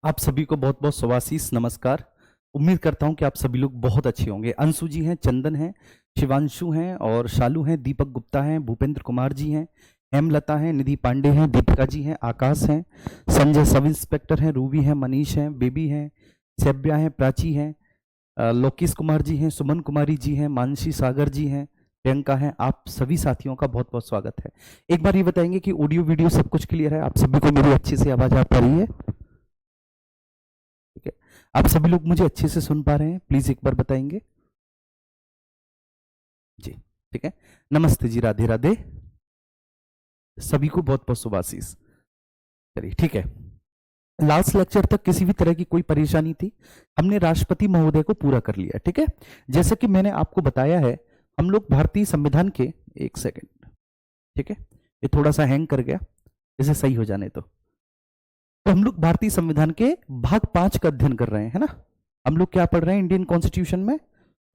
आप सभी को बहुत बहुत शुभाशीष नमस्कार। उम्मीद करता हूं कि आप सभी लोग बहुत अच्छे होंगे। अंशु जी हैं, चंदन हैं, शिवांशु हैं और शालू हैं, दीपक गुप्ता हैं, भूपेंद्र कुमार जी हैं, हेमलता हैं, निधि पांडे हैं, दीपिका जी हैं, आकाश हैं, संजय सब इंस्पेक्टर हैं, रूबी हैं, मनीष हैं, बेबी हैं, सेव्या हैं, प्राची हैं, लोकेश कुमार जी हैं, सुमन कुमारी जी हैं, मानसी सागर जी हैं, प्रियंका हैं। आप सभी साथियों का बहुत बहुत स्वागत है। एक बार ये बताएंगे कि ऑडियो वीडियो सब कुछ क्लियर है? आप सभी को मेरी अच्छी से आवाज आ पा रही है? ठीक है, आप सभी लोग मुझे अच्छे से सुन पा रहे हैं? प्लीज एक बार बताएंगे जी। ठीक है, नमस्ते जी, राधे राधे, सभी को बहुत बहुत शुभाशीष। चलिए ठीक है, लास्ट लेक्चर तक किसी भी तरह की कोई परेशानी थी, हमने राष्ट्रपति महोदय को पूरा कर लिया। ठीक है, जैसे कि मैंने आपको बताया है, हम लोग भारतीय संविधान के, एक सेकेंड, ठीक है, ये थोड़ा सा हैंग कर गया, इसे सही हो जाने तो हम लोग भारतीय संविधान के भाग 5 का अध्ययन कर रहे हैं, है ना। हम लोग क्या पढ़ रहे हैं इंडियन कॉन्स्टिट्यूशन में?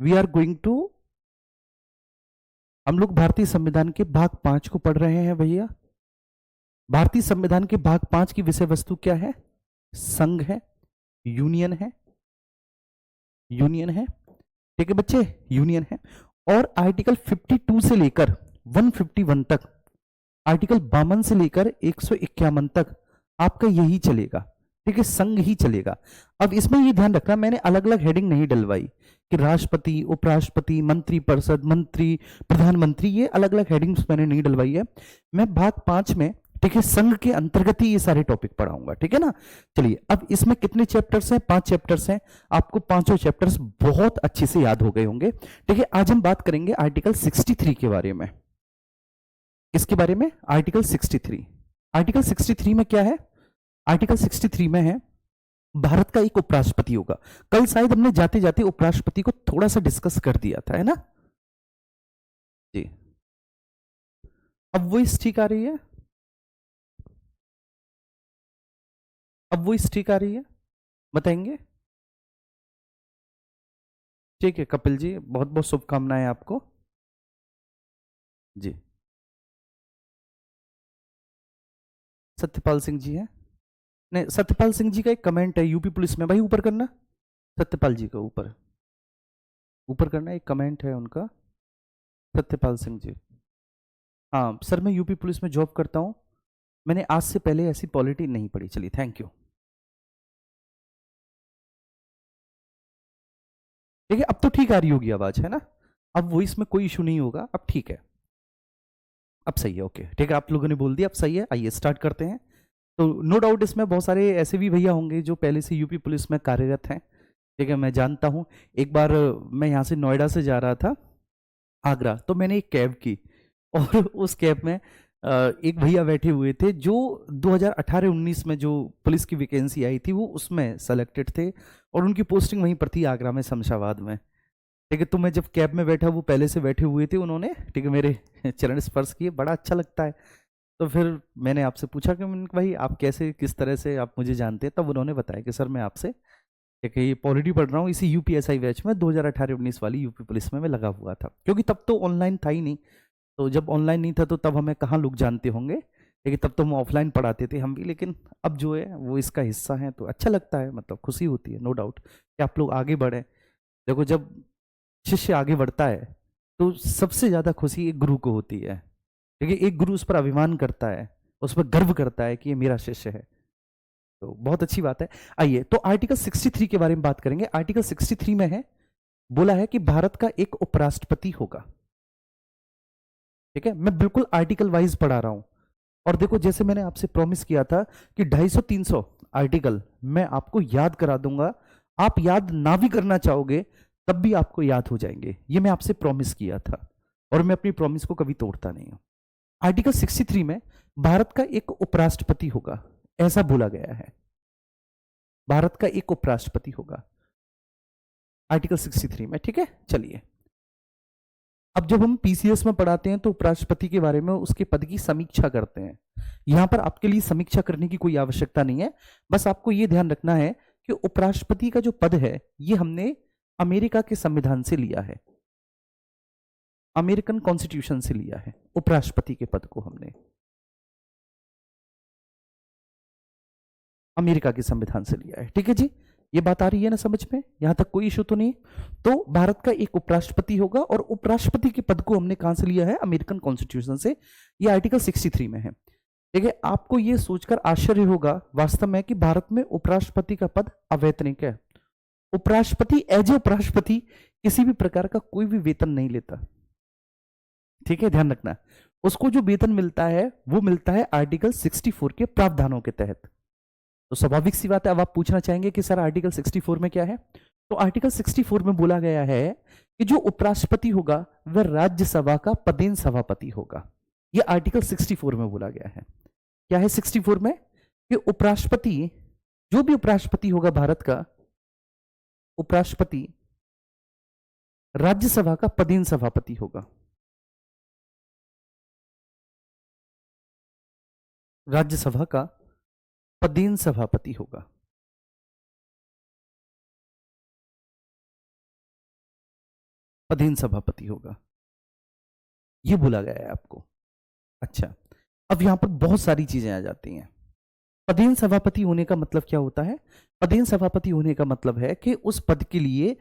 वी आर गोइंग टू, हम लोग भारतीय संविधान के भाग 5 को पढ़ रहे हैं भैया। भारतीय संविधान के भाग 5 की विषय वस्तु क्या है? संघ है, यूनियन है, यूनियन है, ठीक है बच्चे, यूनियन है। और आर्टिकल 52 से लेकर 151 तक, आर्टिकल 52 से लेकर 151 तक आपका यही चलेगा। ठीक है, संघ ही चलेगा। अब इसमें ये ध्यान रखना, मैंने अलग अलग हेडिंग नहीं डलवाई कि राष्ट्रपति, उपराष्ट्रपति, मंत्री परिषद, मंत्री, प्रधानमंत्री, ये अलग अलग हेडिंग्स मैंने नहीं डलवाई है। मैं भाग 5 में, ठीक है, संघ के अंतर्गत ही ये सारे टॉपिक पढ़ाऊंगा। ठीक है ना। चलिए, अब इसमें कितने चैप्टर्स हैं? 5 चैप्टर्स हैं। आपको पांचों चैप्टर्स बहुत अच्छे से याद हो गए होंगे। ठीक है, आज हम बात करेंगे आर्टिकल 63 के बारे में। इसके बारे में आर्टिकल 63। आर्टिकल 63 में क्या है? आर्टिकल 63 में है, भारत का एक उपराष्ट्रपति होगा। कल शायद हमने जाते जाते उपराष्ट्रपति को थोड़ा सा डिस्कस कर दिया था, है ना जी। अब वो ठीक आ रही है, अब वो ठीक आ रही है, बताएंगे? ठीक है कपिल जी, बहुत बहुत शुभकामनाएं आपको जी। सत्यपाल सिंह जी है, नहीं, सत्यपाल सिंह जी का एक कमेंट है यूपी पुलिस में, भाई ऊपर करना, सत्यपाल जी का ऊपर, ऊपर करना, एक कमेंट है उनका, सत्यपाल सिंह जी। हाँ सर, मैं यूपी पुलिस में जॉब करता हूँ, मैंने आज से पहले ऐसी पॉलिटी नहीं पढ़ी। चलिए, थैंक यू। ठीक है, अब तो ठीक आ रही होगी आवाज, है ना। अब वॉइस में कोई इशू नहीं होगा, अब ठीक है, अब सही है। ओके ठीक है, आप लोगों ने बोल दिया, अब सही है। आइए स्टार्ट करते हैं। तो नो डाउट इसमें बहुत सारे ऐसे भी भैया होंगे जो पहले से यूपी पुलिस में कार्यरत हैं। ठीक है, मैं जानता हूँ। एक बार मैं यहाँ से नोएडा से जा रहा था आगरा, तो मैंने एक कैब की और उस कैब में एक भैया बैठे हुए थे जो 2018-19 में जो पुलिस की वैकेंसी आई थी वो उसमें सेलेक्टेड थे, और उनकी पोस्टिंग वहीं पर थी आगरा में, शमशाबाद में। ठीक है, तो मैं जब कैब में बैठा, वो पहले से बैठे हुए थे, उन्होंने, ठीक है, मेरे चरण स्पर्श किए, बड़ा अच्छा लगता है। तो फिर मैंने आपसे पूछा कि भाई आप कैसे, किस तरह से आप मुझे जानते हैं? तब उन्होंने बताया कि सर मैं आपसे, ठीक है, ये पॉलिटी पढ़ रहा हूँ इसी यूपीएसआई बैच में, 2018-19 वाली यूपी पुलिस में मैं लगा हुआ था, क्योंकि तब तो ऑनलाइन था ही नहीं। तो जब ऑनलाइन नहीं था तो तब हमें कहाँ लोग जानते होंगे, लेकिन तब तो हम ऑफलाइन पढ़ाते थे हम भी। लेकिन अब जो है वो इसका हिस्सा है, तो अच्छा लगता है, मतलब खुशी होती है, नो डाउट, कि आप लोग आगे बढ़े। देखो, जब शिष्य आगे बढ़ता है तो सबसे ज्यादा खुशी एक गुरु को होती है। देखिए, एक गुरु उस पर अभिमान करता है, उस पर गर्व करता है कि ये मेरा शिष्य है, तो बहुत अच्छी बात है। आइए, तो आर्टिकल 63 के बारे में बात करेंगे। आर्टिकल 63 में है, बोला है कि भारत का एक उपराष्ट्रपति होगा। ठीक है, मैं बिल्कुल आर्टिकल वाइज पढ़ा रहा हूं। और देखो, जैसे मैंने आपसे प्रॉमिस किया था कि 250-300 आर्टिकल मैं आपको याद करा दूंगा, आप याद ना भी करना चाहोगे तब भी आपको याद हो जाएंगे, ये मैं आपसे प्रॉमिस किया था, और मैं अपनी प्रॉमिस को कभी तोड़ता नहीं हूं। आर्टिकल 63 में भारत का एक उपराष्ट्रपति होगा, ऐसा बोला गया है, भारत का एक उपराष्ट्रपति होगा आर्टिकल 63 में। ठीक है, चलिए, अब जब हम पीसीएस में पढ़ाते हैं तो उपराष्ट्रपति के बारे में, उसके पद की समीक्षा करते हैं। यहां पर आपके लिए समीक्षा करने की कोई आवश्यकता नहीं है, बस आपको यह ध्यान रखना है कि उपराष्ट्रपति का जो पद है ये हमने अमेरिका के संविधान से लिया है, अमेरिकन कॉन्स्टिट्यूशन से लिया है उपराष्ट्रपति के पद को हमने। अमेरिका के संविधान से लिया है। ठीक है जी, ये बात आ रही है ना समझ में, यहां तक कोई इशू तो नहीं। तो भारत का एक उपराष्ट्रपति होगा, और उपराष्ट्रपति के पद को हमने कहां से लिया है? अमेरिकन कॉन्स्टिट्यूशन से। ये आर्टिकल 63 में है। ठीक है, आपको ये सोचकर आश्चर्य होगा वास्तव में कि भारत में उपराष्ट्रपति का पद अवैतनिक है। उपराष्ट्रपति एज ए उपराष्ट्रपति किसी भी प्रकार का कोई भी वेतन नहीं लेता। ठीक है, ध्यान रखना। उसको जो वेतन मिलता है वो मिलता है आर्टिकल 64 के प्रावधानों के तहत। तो स्वाभाविक सी बात है, अब आप पूछना चाहेंगे कि सर आर्टिकल 64 में क्या है? तो आर्टिकल 64 में बोला गया है कि जो उपराष्ट्रपति होगा वह राज्यसभा का पदेन सभापति होगा। यह आर्टिकल 64 में बोला गया है। क्या है 64 में? कि उपराष्ट्रपति, जो भी उपराष्ट्रपति होगा भारत का, उपराष्ट्रपति राज्यसभा का पदेन सभापति होगा। राज्यसभा का पदेन सभापति होगा। पदेन सभापति होगा, यह बोला गया है आपको। अच्छा, अब यहां पर बहुत सारी चीजें आ जाती हैं। पदेन सभापति होने का मतलब क्या होता है? पदेन सभापति होने का मतलब है कि उस पद के लिए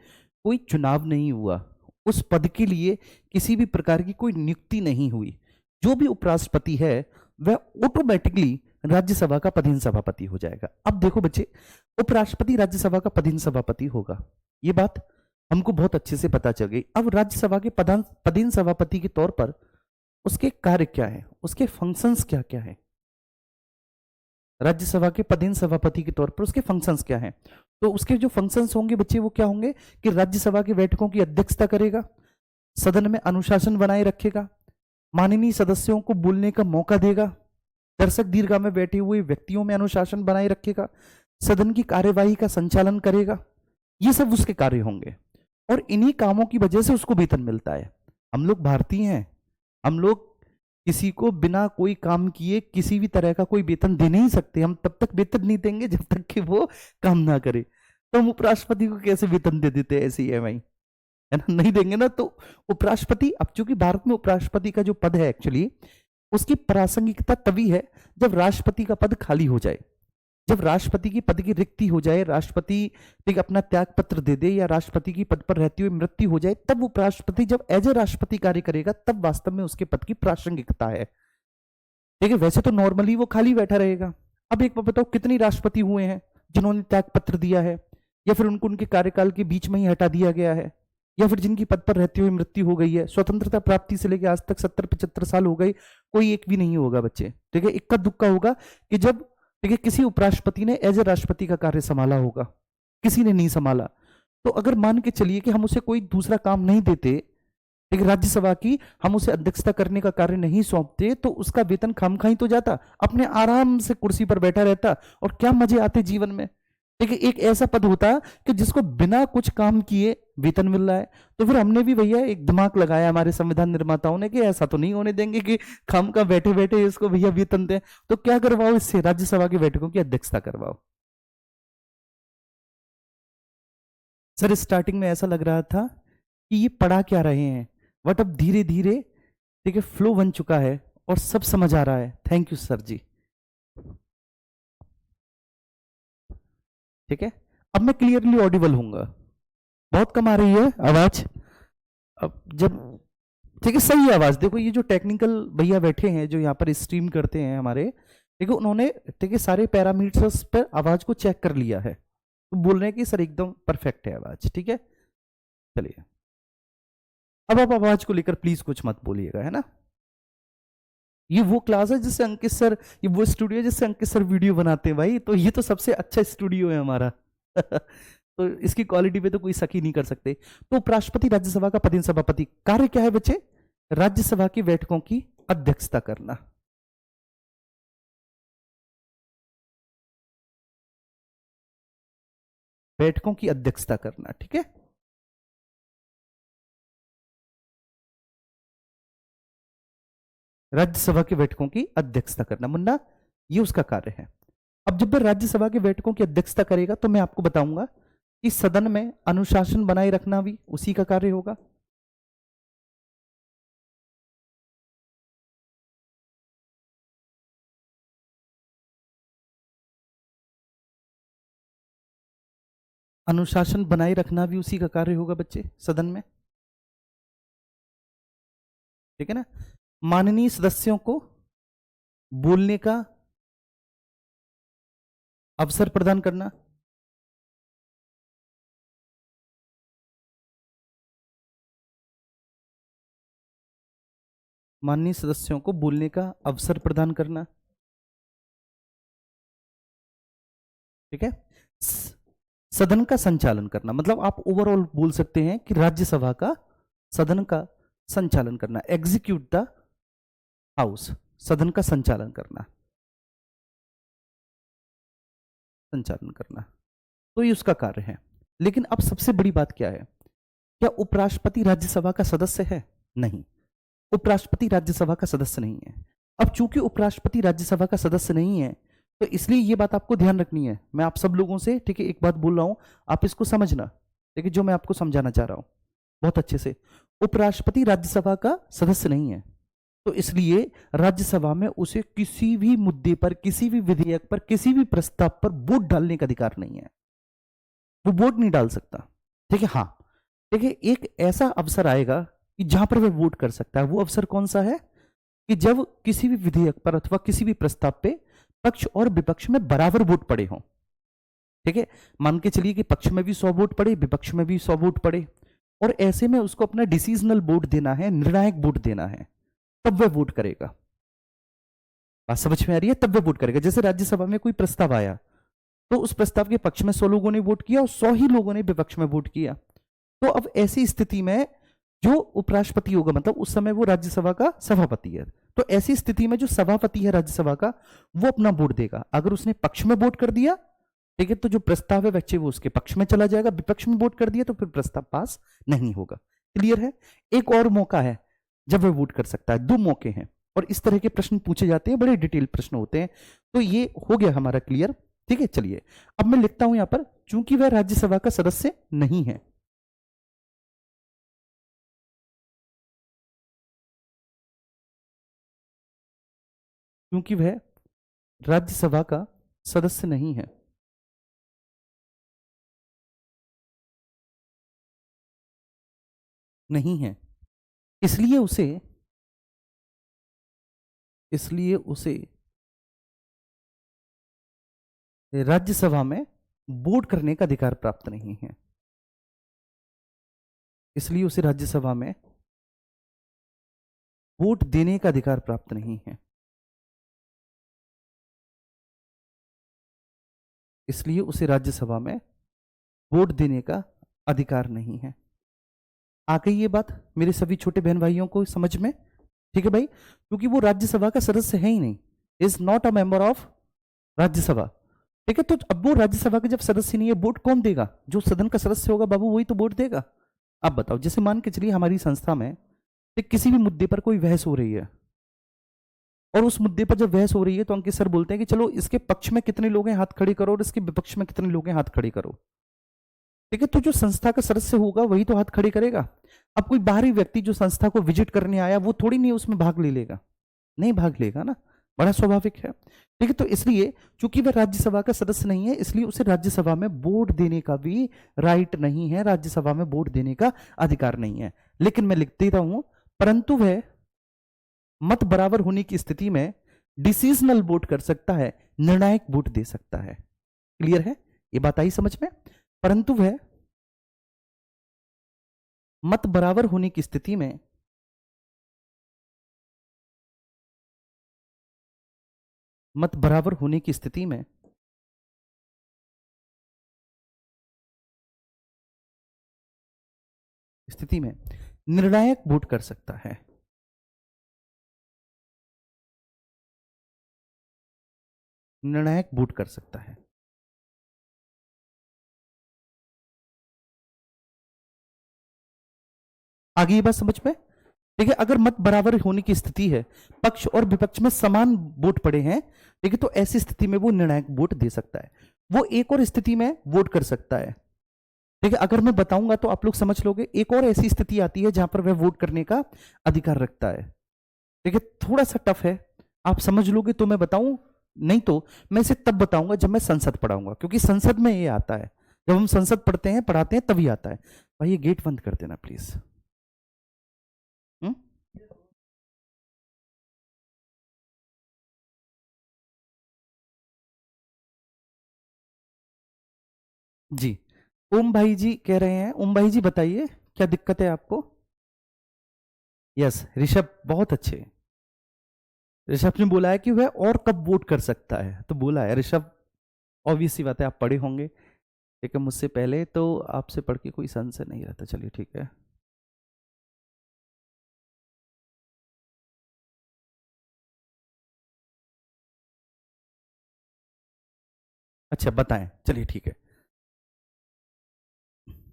कोई चुनाव नहीं हुआ, उस पद के लिए किसी भी प्रकार की कोई नियुक्ति नहीं हुई। जो भी उपराष्ट्रपति है वह ऑटोमेटिकली राज्यसभा का पदेन सभापति हो जाएगा। अब देखो बच्चे, उपराष्ट्रपति राज्यसभा का पदेन सभापति होगा, ये बात हमको बहुत अच्छे से पता चल गई। अब राज्यसभा के पदेन सभापति के तौर पर उसके कार्य क्या है, उसके फंक्शंस क्या क्या है? राज्यसभा के पदेन सभापति के तौर पर उसके फंक्शंस क्या हैं? तो उसके जो फंक्शंस होंगे बच्चे वो क्या होंगे कि राज्यसभा की बैठकों की अध्यक्षता करेगा, सदन में अनुशासन बनाए रखेगा, माननीय सदस्यों को बोलने का मौका देगा, दर्शक दीर्घा में बैठे हुए व्यक्तियों में अनुशासन बनाए रखेगा, सदन की कार्यवाही का संचालन करेगा। ये सब उसके कार्य होंगे, और इन्हीं कामों की वजह से उसको वेतन मिलता है। हम लोग भारतीय हैं, हम लोग किसी को बिना कोई काम किए किसी भी तरह का कोई वेतन दे नहीं सकते। हम तब तक वेतन नहीं देंगे जब तक कि वो काम ना करे। तो हम उपराष्ट्रपति को कैसे वेतन दे देते हैं? ऐसे ही है ना, नहीं देंगे ना। तो उपराष्ट्रपति, अब चूंकि भारत में उपराष्ट्रपति का जो पद है एक्चुअली उसकी प्रासंगिकता तभी है जब राष्ट्रपति का पद खाली हो जाए, जब राष्ट्रपति की पद की रिक्ति हो जाए, राष्ट्रपति अपना त्याग पत्र दे दे, या राष्ट्रपति की पद पर रहते हुए मृत्यु हो जाए, तब उपराष्ट्रपति जब एज ए राष्ट्रपति कार्य करेगा तब वास्तव में उसके पद की प्रासंगिकता है। ठीक है, वैसे तो नॉर्मली वो खाली बैठा रहेगा। अब एक बात बताओ, कितनी राष्ट्रपति हुए हैं जिन्होंने त्याग पत्र दिया है, या फिर उनको उनके कार्यकाल के बीच में ही हटा दिया गया है, या फिर जिनकी पद पर रहते हुए मृत्यु हो गई है? स्वतंत्रता प्राप्ति से लेकर आज तक 70-75 साल हो गए, कोई एक भी नहीं होगा बच्चे। ठीक है, इक्का दुक्का होगा कि जब, ठीक है, किसी उपराष्ट्रपति ने एज ए राष्ट्रपति का कार्य संभाला होगा, किसी ने नहीं संभाला। तो अगर मान के चलिए कि हम उसे कोई दूसरा काम नहीं देते, ठीक है, राज्यसभा की हम उसे अध्यक्षता करने का कार्य नहीं सौंपते, तो उसका वेतन खामखा ही तो जाता, अपने आराम से कुर्सी पर बैठा रहता, और क्या मजे आते जीवन में। ठीक है, एक ऐसा पद होता कि जिसको बिना कुछ काम किए वेतन मिल रहा है। तो फिर हमने भी भैया एक दिमाग लगाया, हमारे संविधान निर्माताओं ने, कि ऐसा तो नहीं होने देंगे कि खामखा बैठे बैठे इसको भैया वेतन दें। तो क्या करवाओ, इससे राज्यसभा की बैठकों की अध्यक्षता करवाओ। सर स्टार्टिंग में ऐसा लग रहा था कि ये पढ़ा क्या रहे हैं, बट अब धीरे धीरे, ठीक है, फ्लो बन चुका है और सब समझ आ रहा है। थैंक यू सर जी। ठीक है, अब मैं क्लियरली ऑडिबल हूंगा। बहुत कम आ रही है आवाज अब जब? ठीक है, सही है आवाज। देखो ये जो टेक्निकल भैया बैठे हैं जो यहाँ पर स्ट्रीम करते हैं हमारे, ठीक है, उन्होंने, ठीक है, सारे पैरामीटर्स पर आवाज को चेक कर लिया है, तो बोल रहे हैं कि सर एकदम परफेक्ट है आवाज। ठीक है, चलिए अब आप आवाज को लेकर प्लीज कुछ मत बोलिएगा, है ना। ये वो क्लास है जिससे अंकित सर, ये वो स्टूडियो है जिससे अंकित सर वीडियो बनाते हैं भाई, तो ये तो सबसे अच्छा स्टूडियो है हमारा। तो इसकी क्वालिटी पे तो कोई शक ही नहीं कर सकते। तो उपराष्ट्रपति राज्यसभा का पदेन सभापति कार्य क्या है बच्चे? राज्यसभा की बैठकों की अध्यक्षता करना। बैठकों की अध्यक्षता करना, ठीक है। राज्यसभा की बैठकों की अध्यक्षता करना, मुन्ना, ये उसका कार्य है। अब जब वह राज्यसभा की बैठकों की अध्यक्षता करेगा तो मैं आपको बताऊंगा कि सदन में अनुशासन बनाए रखना भी उसी का कार्य होगा। अनुशासन बनाए रखना भी उसी का कार्य होगा बच्चे सदन में, ठीक है ना। माननीय सदस्यों को बोलने का अवसर प्रदान करना, माननीय सदस्यों को बोलने का अवसर प्रदान करना, ठीक है। सदन का संचालन करना, मतलब आप ओवरऑल बोल सकते हैं कि राज्यसभा का सदन का संचालन करना, एग्जीक्यूट द हाउस, सदन का संचालन करना, संचालन करना, तो ये उसका कार्य है। लेकिन अब सबसे बड़ी बात क्या है, क्या उपराष्ट्रपति राज्यसभा का सदस्य है? नहीं, उपराष्ट्रपति राज्यसभा का सदस्य नहीं है। अब चूंकि उपराष्ट्रपति राज्यसभा का सदस्य नहीं है, तो इसलिए ये बात आपको ध्यान रखनी है। मैं आप सब लोगों से, ठीक है, एक बात बोल रहा हूं, आप इसको समझना, ठीक है, जो मैं आपको समझाना चाह रहा हूं बहुत अच्छे से। उपराष्ट्रपति राज्यसभा का सदस्य नहीं है, तो इसलिए राज्यसभा में उसे किसी भी मुद्दे पर, किसी भी विधेयक पर, किसी भी प्रस्ताव पर वोट डालने का अधिकार नहीं है, वो वोट नहीं डाल सकता, ठीक है। हाँ, देखिए, एक ऐसा अवसर आएगा कि जहां पर वह वोट कर सकता है। वो अवसर कौन सा है? कि जब किसी भी विधेयक पर अथवा किसी भी प्रस्ताव पे पक्ष और विपक्ष में बराबर वोट पड़े हों, ठीक है। मान के चलिए कि पक्ष में भी 100 वोट पड़े, विपक्ष में भी 100 वोट पड़े, और ऐसे में उसको अपना डिसीजनल वोट देना है, निर्णायक वोट देना है, तब वह वोट करेगा। बात समझ में आ रही है? तब वह वोट करेगा। जैसे राज्यसभा में कोई प्रस्ताव आया, तो उस प्रस्ताव के पक्ष में 100 लोगों ने वोट किया और 100 ही लोगों ने विपक्ष में वोट किया। तो अब ऐसी स्थिति में जो उपराष्ट्रपति होगा, मतलब उस समय वो राज्यसभा का सभापति है, तो ऐसी स्थिति में जो सभापति है राज्यसभा का, वो अपना वोट देगा। अगर उसने पक्ष में वोट कर दिया, ठीक है, तो जो प्रस्ताव है बच्चे वो उसके पक्ष में चला जाएगा। विपक्ष में वोट कर दिया तो फिर प्रस्ताव पास नहीं होगा। क्लियर है? एक और मौका है जब वह वोट कर सकता है, 2 मौके हैं, और इस तरह के प्रश्न पूछे जाते हैं, बड़े डिटेल प्रश्न होते हैं। तो ये हो गया हमारा क्लियर, ठीक है। चलिए अब मैं लिखता हूं यहां पर, चूंकि वह राज्यसभा का सदस्य नहीं है, क्योंकि वह राज्यसभा का सदस्य नहीं है, नहीं है, इसलिए उसे राज्यसभा में वोट करने का अधिकार प्राप्त नहीं है, इसलिए उसे राज्यसभा में वोट देने का अधिकार प्राप्त नहीं है, इसलिए उसे राज्यसभा में वोट देने का अधिकार नहीं है। आ गई ये बात मेरे सभी छोटे बहन भाइयों को समझ में? ठीक है भाई, क्योंकि वो राज्यसभा का सदस्य है ही नहीं, is not a member of Rajya Sabha, ठीक है। तो अब वो राज्यसभा का जब सदस्य नहीं है, वोट कौन देगा? जो सदन का सदस्य होगा बाबू, वही तो वोट देगा। अब बताओ, जैसे मान के चलिए हमारी संस्था में किसी भी मुद्दे पर कोई बहस हो रही है, और उस मुद्दे पर जब बहस हो रही है तो अंकित सर बोलते हैं कि चलो इसके पक्ष में कितने लोग हैं हाथ खड़े करो, और इसके विपक्ष में कितने लोग हैं हाथ खड़े करो, ठीक है। तो जो संस्था का सदस्य होगा वही तो हाथ खड़े करेगा। अब कोई बाहरी व्यक्ति जो संस्था को विजिट करने आया, वो थोड़ी नहीं उसमें भाग ले लेगा, नहीं भाग लेगा ना, बड़ा स्वाभाविक है, ठीक है। तो इसलिए चूंकि वह राज्यसभा का सदस्य नहीं है, इसलिए उसे राज्यसभा में वोट देने का भी राइट नहीं है, राज्यसभा में वोट देने का अधिकार नहीं है। लेकिन मैं लिख देता हूं, परंतु वह मत बराबर होने की स्थिति में डिसीजनल वोट कर सकता है, निर्णायक वोट दे सकता है। क्लियर है? ये बात आई समझ में? परंतु वह मत बराबर होने की स्थिति में मत बराबर होने की स्थिति में निर्णायक वोट कर सकता है, निर्णायक वोट कर सकता है। आगे ये बात समझ में? ठीक है, अगर मत बराबर होने की स्थिति है, पक्ष और विपक्ष में समान वोट पड़े हैं, ठीक है, तो ऐसी स्थिति में वो निर्णायक वोट दे सकता है। वो एक और स्थिति में वोट कर सकता है, ठीक है। अगर मैं बताऊंगा तो आप लोग समझ लोगे। एक और ऐसी स्थिति आती है जहां पर वह वोट करने का अधिकार रखता है, ठीक है। थोड़ा सा टफ है, आप समझ लोगे तो मैं बताऊं, नहीं तो मैं इसे तब बताऊंगा जब मैं संसद पढ़ाऊंगा, क्योंकि संसद में ये आता है। जब हम संसद पढ़ते हैं पढ़ाते हैं तभी आता है। भाई ये गेट बंद कर देना प्लीज। जी, ओम भाई जी कह रहे हैं। ओम भाई जी बताइए क्या दिक्कत है आपको। यस ऋषभ बहुत अच्छे। ऋषभ ने बोला है कि वह और कब वोट कर सकता है, तो बोला है ऋषभ। ऑब्वियस सी बात है आप पढ़े होंगे, ठीक है मुझसे पहले, तो आपसे पढ़ के कोई संशय नहीं रहता। चलिए ठीक है। अच्छा बताएं, चलिए ठीक है।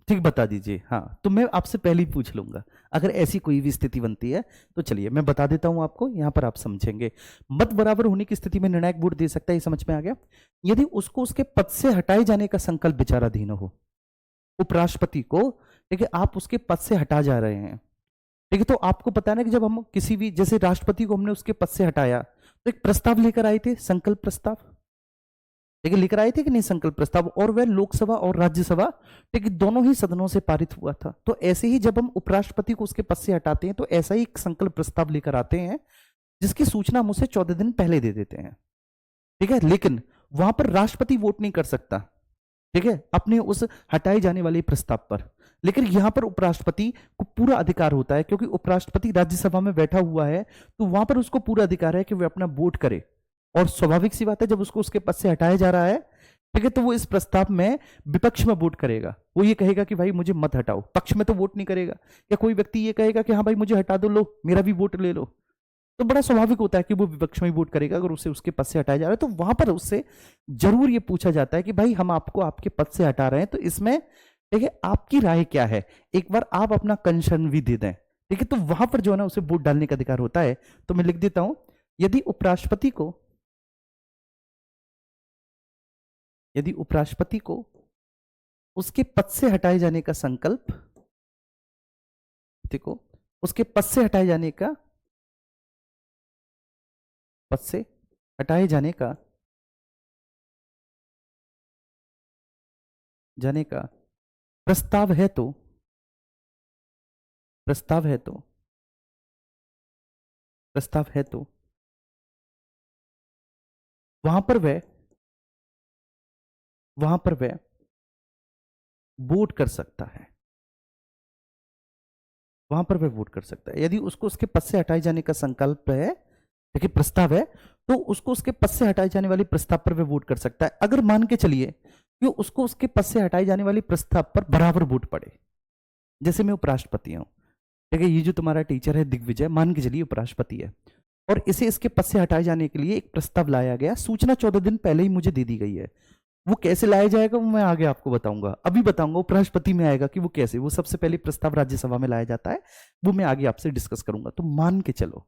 ठीक बता दीजिए। हाँ तो मैं आपसे पहले ही पूछ लूंगा अगर ऐसी कोई भी स्थिति बनती है। तो चलिए मैं बता देता हूं आपको, यहां पर आप समझेंगे। मत बराबर होने की स्थिति में निर्णायक वोट दे सकता है, ये समझ में आ गया। यदि उसको उसके पद से हटाए जाने का संकल्प विचाराधीन हो, उपराष्ट्रपति को, ठीक है, आप उसके पद से हटा जा रहे हैं, ठीक है, तो आपको पता है ना कि जब हम किसी भी, जैसे राष्ट्रपति को हमने उसके पद से हटाया तो एक प्रस्ताव लेकर आए थे, संकल्प प्रस्ताव, ठीक है, लेकर आए थे कि नहीं संकल्प प्रस्ताव, और वह लोकसभा और राज्यसभा, ठीक है, दोनों ही सदनों से पारित हुआ था। तो ऐसे ही जब हम उपराष्ट्रपति को उसके पद से हटाते हैं तो ऐसा ही एक संकल्प प्रस्ताव लेकर आते हैं जिसकी सूचना हम उसे 14 दिन पहले दे देते हैं, ठीक है। लेकिन वहां पर राष्ट्रपति वोट नहीं कर सकता, ठीक है, अपने उस हटाए जाने वाले प्रस्ताव पर। लेकिन यहां पर उपराष्ट्रपति को पूरा अधिकार होता है, क्योंकि उपराष्ट्रपति राज्यसभा में बैठा हुआ है, तो वहां पर उसको पूरा अधिकार है कि वह अपना वोट करे। और स्वाभाविक सी बात है जब उसको उसके पद से हटाया जा रहा है, ठीक है, तो वो इस प्रस्ताव में विपक्ष में वोट करेगा। वो ये कहेगा कि भाई मुझे मत हटाओ, पक्ष में तो वोट नहीं करेगा। या कोई व्यक्ति ये कहेगा कि हाँ भाई मुझे हटा दो, लो मेरा भी वोट ले लो, तो बड़ा स्वाभाविक होता है कि वो विपक्ष में ही वोट करेगा अगर उसे उसके पद से हटाया जा रहा है। तो वहां पर उससे जरूर ये पूछा जाता है कि भाई हम आपको आपके पद से हटा रहे हैं, तो इसमें ठीक है आपकी राय क्या है, एक बार आप अपना कंसर्न भी दे दें, ठीक है। तो वहां पर जो है ना उसे वोट डालने का अधिकार होता है। तो मैं लिख देता हूं, यदि उपराष्ट्रपति को, यदि उपराष्ट्रपति को उसके पद से हटाए जाने का संकल्प, देखो उसके पद से हटाए जाने का, पद से हटाए जाने का प्रस्ताव है तो, प्रस्ताव है तो, प्रस्ताव है तो वहां पर वह, वहां पर वह वोट कर सकता है, वहां पर वह वोट कर सकता है। यदि उसको उसके पद से हटाए जाने का संकल्प है, देखिए प्रस्ताव है, तो उसको उसके पद से हटाए जाने वाले प्रस्ताव पर वह वोट कर सकता है। अगर मान के चलिए कि उसको उसके पद से हटाए जाने वाले प्रस्ताव पर बराबर वोट पड़े, जैसे मैं उपराष्ट्रपति हूं, ठीक है, ये जो तुम्हारा टीचर है दिग्विजय, मान के चलिए उपराष्ट्रपति है, और इसे इसके पद से हटाए जाने के लिए एक प्रस्ताव लाया गया, सूचना 14 दिन पहले ही मुझे दे दी गई है। वो कैसे लाया जाएगा वो मैं आगे आपको बताऊंगा, अभी बताऊंगा उपराष्ट्रपति में आएगा कि वो कैसे, वो सबसे पहले प्रस्ताव राज्यसभा में लाया जाता है, वो मैं आगे आपसे डिस्कस करूंगा। तो मान के चलो,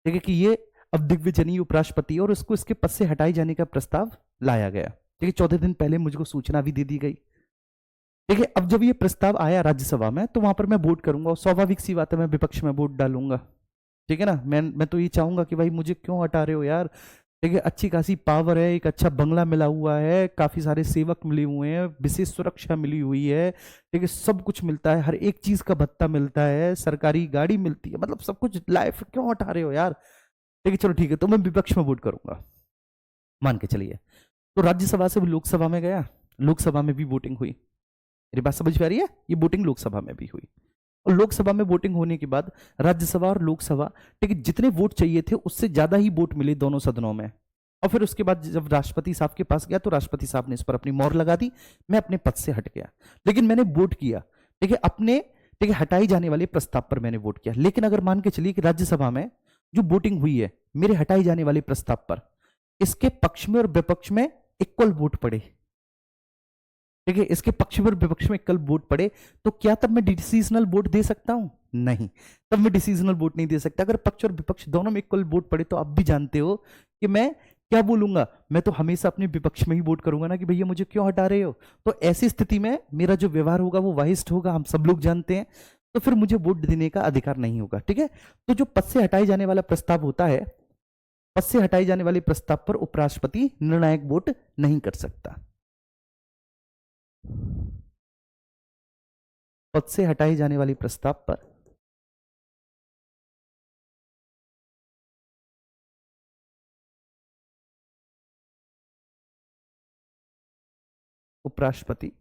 ठीक है, कि ये अब दिग्विजयी उपराष्ट्रपति और इसको इसके पद से हटाए जाने का प्रस्ताव लाया गया, ठीक है, 14 दिन पहले मुझको सूचना भी दे दी गई, ठीक है। अब जब ये प्रस्ताव आया राज्यसभा में तो वहां पर मैं वोट करूंगा, और स्वाभाविक सी बात है मैं विपक्ष में वोट डालूंगा, ठीक है ना। मैं तो ये चाहूंगा कि भाई मुझे क्यों हटा रहे हो यार, ठीक है, अच्छी खासी पावर है, एक अच्छा बंगला मिला हुआ है, काफी सारे सेवक मिले हुए हैं, विशेष सुरक्षा मिली हुई है, ठीक है, सब कुछ मिलता है, हर एक चीज का भत्ता मिलता है, सरकारी गाड़ी मिलती है, मतलब सब कुछ लाइफ, क्यों हटा रहे हो यार, ठीक है। चलो ठीक है, तो मैं विपक्ष में वोट करूंगा, मान के चलिए। तो राज्यसभा से लोकसभा में गया, लोकसभा में भी वोटिंग हुई, मेरी बात समझ में आ रही है, ये वोटिंग लोकसभा में भी हुई, और लोकसभा में वोटिंग होने के बाद राज्यसभा और लोकसभा, ठीक है, जितने वोट चाहिए थे उससे ज्यादा ही वोट मिले दोनों सदनों में। और फिर उसके बाद जब राष्ट्रपति साहब के पास गया तो राष्ट्रपति साहब ने इस पर अपनी मोहर लगा दी, मैं अपने पद से हट गया, लेकिन मैंने वोट किया, ठीक है, अपने, ठीक है, हटाई जाने वाले प्रस्ताव पर मैंने वोट किया। लेकिन अगर मान के चलिए कि राज्यसभा में जो वोटिंग हुई है मेरे हटाई जाने वाले प्रस्ताव पर, इसके पक्ष में और विपक्ष में इक्वल वोट पड़े, ठीक है, इसके पक्ष में और विपक्ष में इक्वल वोट पड़े, तो क्या तब मैं डिसीजनल वोट दे सकता हूं? नहीं, तब मैं डिसीजनल वोट नहीं दे सकता। अगर पक्ष और विपक्ष दोनों में इक्वल वोट पड़े तो आप भी जानते हो कि मैं क्या बोलूंगा, मैं तो हमेशा अपने विपक्ष में ही वोट करूंगा ना, कि भैया मुझे क्यों हटा रहे हो। तो ऐसी स्थिति में मेरा जो व्यवहार होगा वो वाहिष्ठ होगा, हम सब लोग जानते हैं, तो फिर मुझे वोट देने का अधिकार नहीं होगा, ठीक है। तो जो पद से हटाए जाने वाला प्रस्ताव होता है, पद से हटाए जाने वाले प्रस्ताव पर उपराष्ट्रपति निर्णायक वोट नहीं कर सकता। पद से हटाए जाने वाली प्रस्ताव पर उपराष्ट्रपति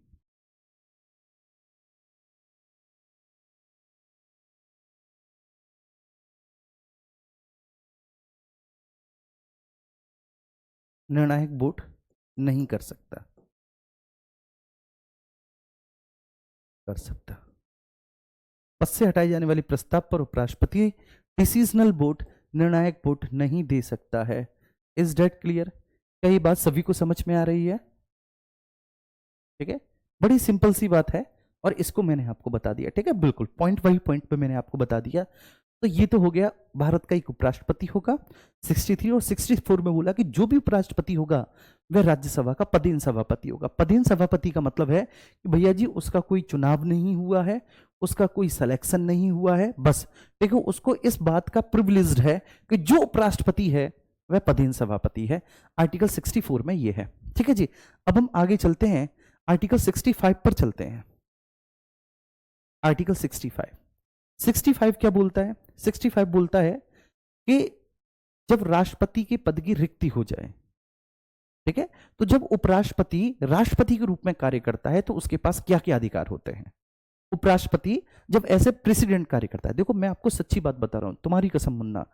निर्णायक वोट नहीं कर सकता। पद से हटाई जाने वाली प्रस्ताव पर उपराष्ट्रपति डिसीजनल वोट, निर्णायक वोट नहीं दे सकता है। Is that clear? क्या ये बात सभी को समझ में आ रही है? ठीक है, बड़ी सिंपल सी बात है और इसको मैंने आपको बता दिया। ठीक है, बिल्कुल पॉइंट बाई पॉइंट पे मैंने आपको बता दिया। तो ये तो हो गया, भारत का एक उपराष्ट्रपति होगा। 63 और 64 में बोला कि जो भी उपराष्ट्रपति होगा वह राज्यसभा का पदेन सभापति होगा। पदेन सभापति का मतलब है कि भैया जी उसका कोई चुनाव नहीं हुआ है, उसका कोई सिलेक्शन नहीं हुआ है, बस देखो उसको इस बात का प्रिविलेज्ड है कि जो उपराष्ट्रपति है वह पदेन सभापति है। आर्टिकल 64 में ये है। ठीक है जी, अब हम आगे चलते हैं, आर्टिकल 65 पर चलते हैं। आर्टिकल 65 क्या बोलता है? 65 बोलता है कि जब राष्ट्रपति के पद की रिक्ति हो जाए, ठीक है, तो जब उपराष्ट्रपति राष्ट्रपति के रूप में कार्य करता है तो उसके पास क्या क्या अधिकार होते हैं। उपराष्ट्रपति जब ऐसे प्रेसिडेंट कार्य करता है, देखो मैं आपको सच्ची बात बता रहा हूं, तुम्हारी कसम मुन्ना,